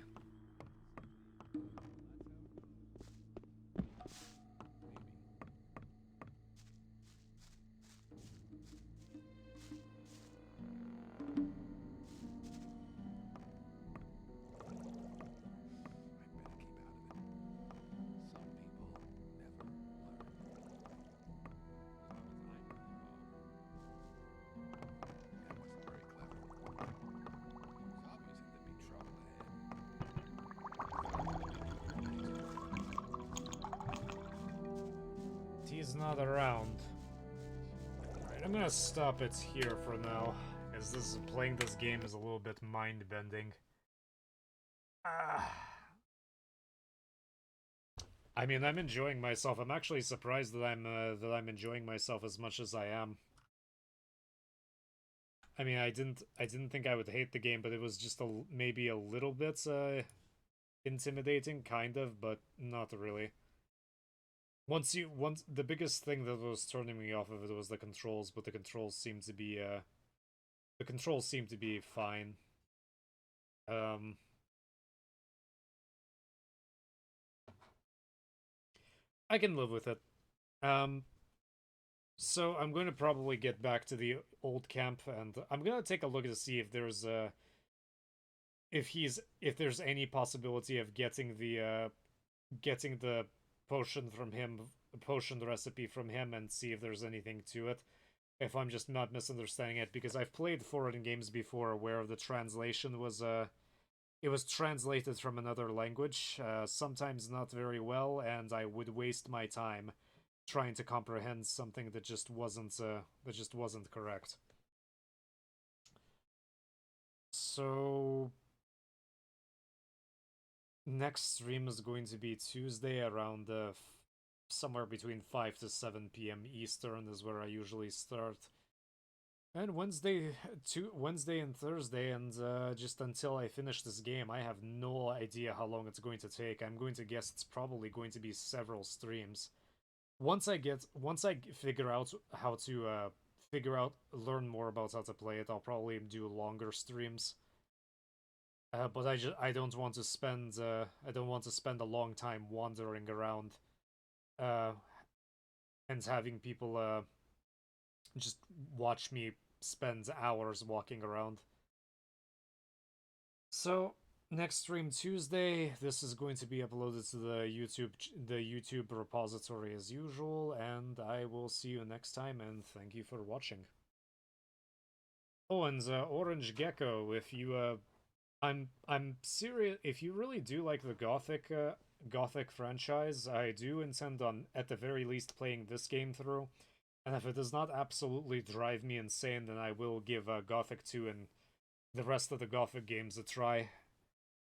He's not around. Alright, I'm gonna stop it here for now, as playing this game is a little bit mind-bending. I mean, I'm enjoying myself. I'm actually surprised that I'm enjoying myself as much as I am. I mean, I didn't think I would hate the game, but it was just maybe a little bit intimidating, kind of, but not really. The biggest thing that was turning me off of it was the controls, but the controls seem to be fine. I can live with it. So I'm going to probably get back to the old camp, and I'm gonna take a look to see if there's if there's any possibility of getting the potion from him, potion recipe from him, and see if there's anything to it. If I'm just not misunderstanding it, because I've played foreign games before where the translation was it was translated from another language, sometimes not very well, and I would waste my time trying to comprehend something that just wasn't correct. So next stream is going to be Tuesday around somewhere between 5 to 7 p.m. Eastern is where I usually start. And Wednesday and Thursday, and just until I finish this game, I have no idea how long it's going to take. I'm going to guess it's probably going to be several streams. Once I figure out how to learn more about how to play it, I'll probably do longer streams. But I don't want to spend a long time wandering around, and having people just watch me spend hours walking around. So next stream Tuesday. This is going to be uploaded to the YouTube repository as usual, and I will see you next time. And thank you for watching. Oh, and Orange Gecko, if you I'm serious. If you really do like the Gothic franchise, I do intend on at the very least playing this game through. And if it does not absolutely drive me insane, then I will give Gothic 2 and the rest of the Gothic games a try.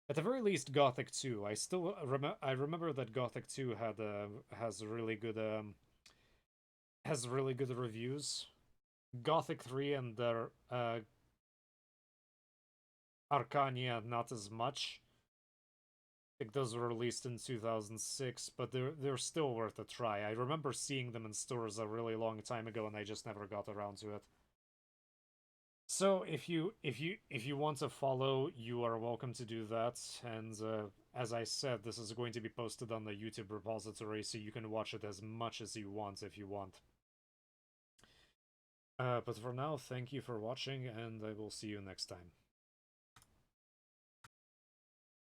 At the very least, Gothic 2. I remember that Gothic 2 has really good reviews. Gothic 3 and their Arcania not as much. I think those were released in 2006, but they're still worth a try. I remember seeing them in stores a really long time ago, and I just never got around to it. So if you want to follow, you are welcome to do that. And as I said, this is going to be posted on the YouTube repository, so you can watch it as much as you want if you want. But for now, thank you for watching, and I will see you next time.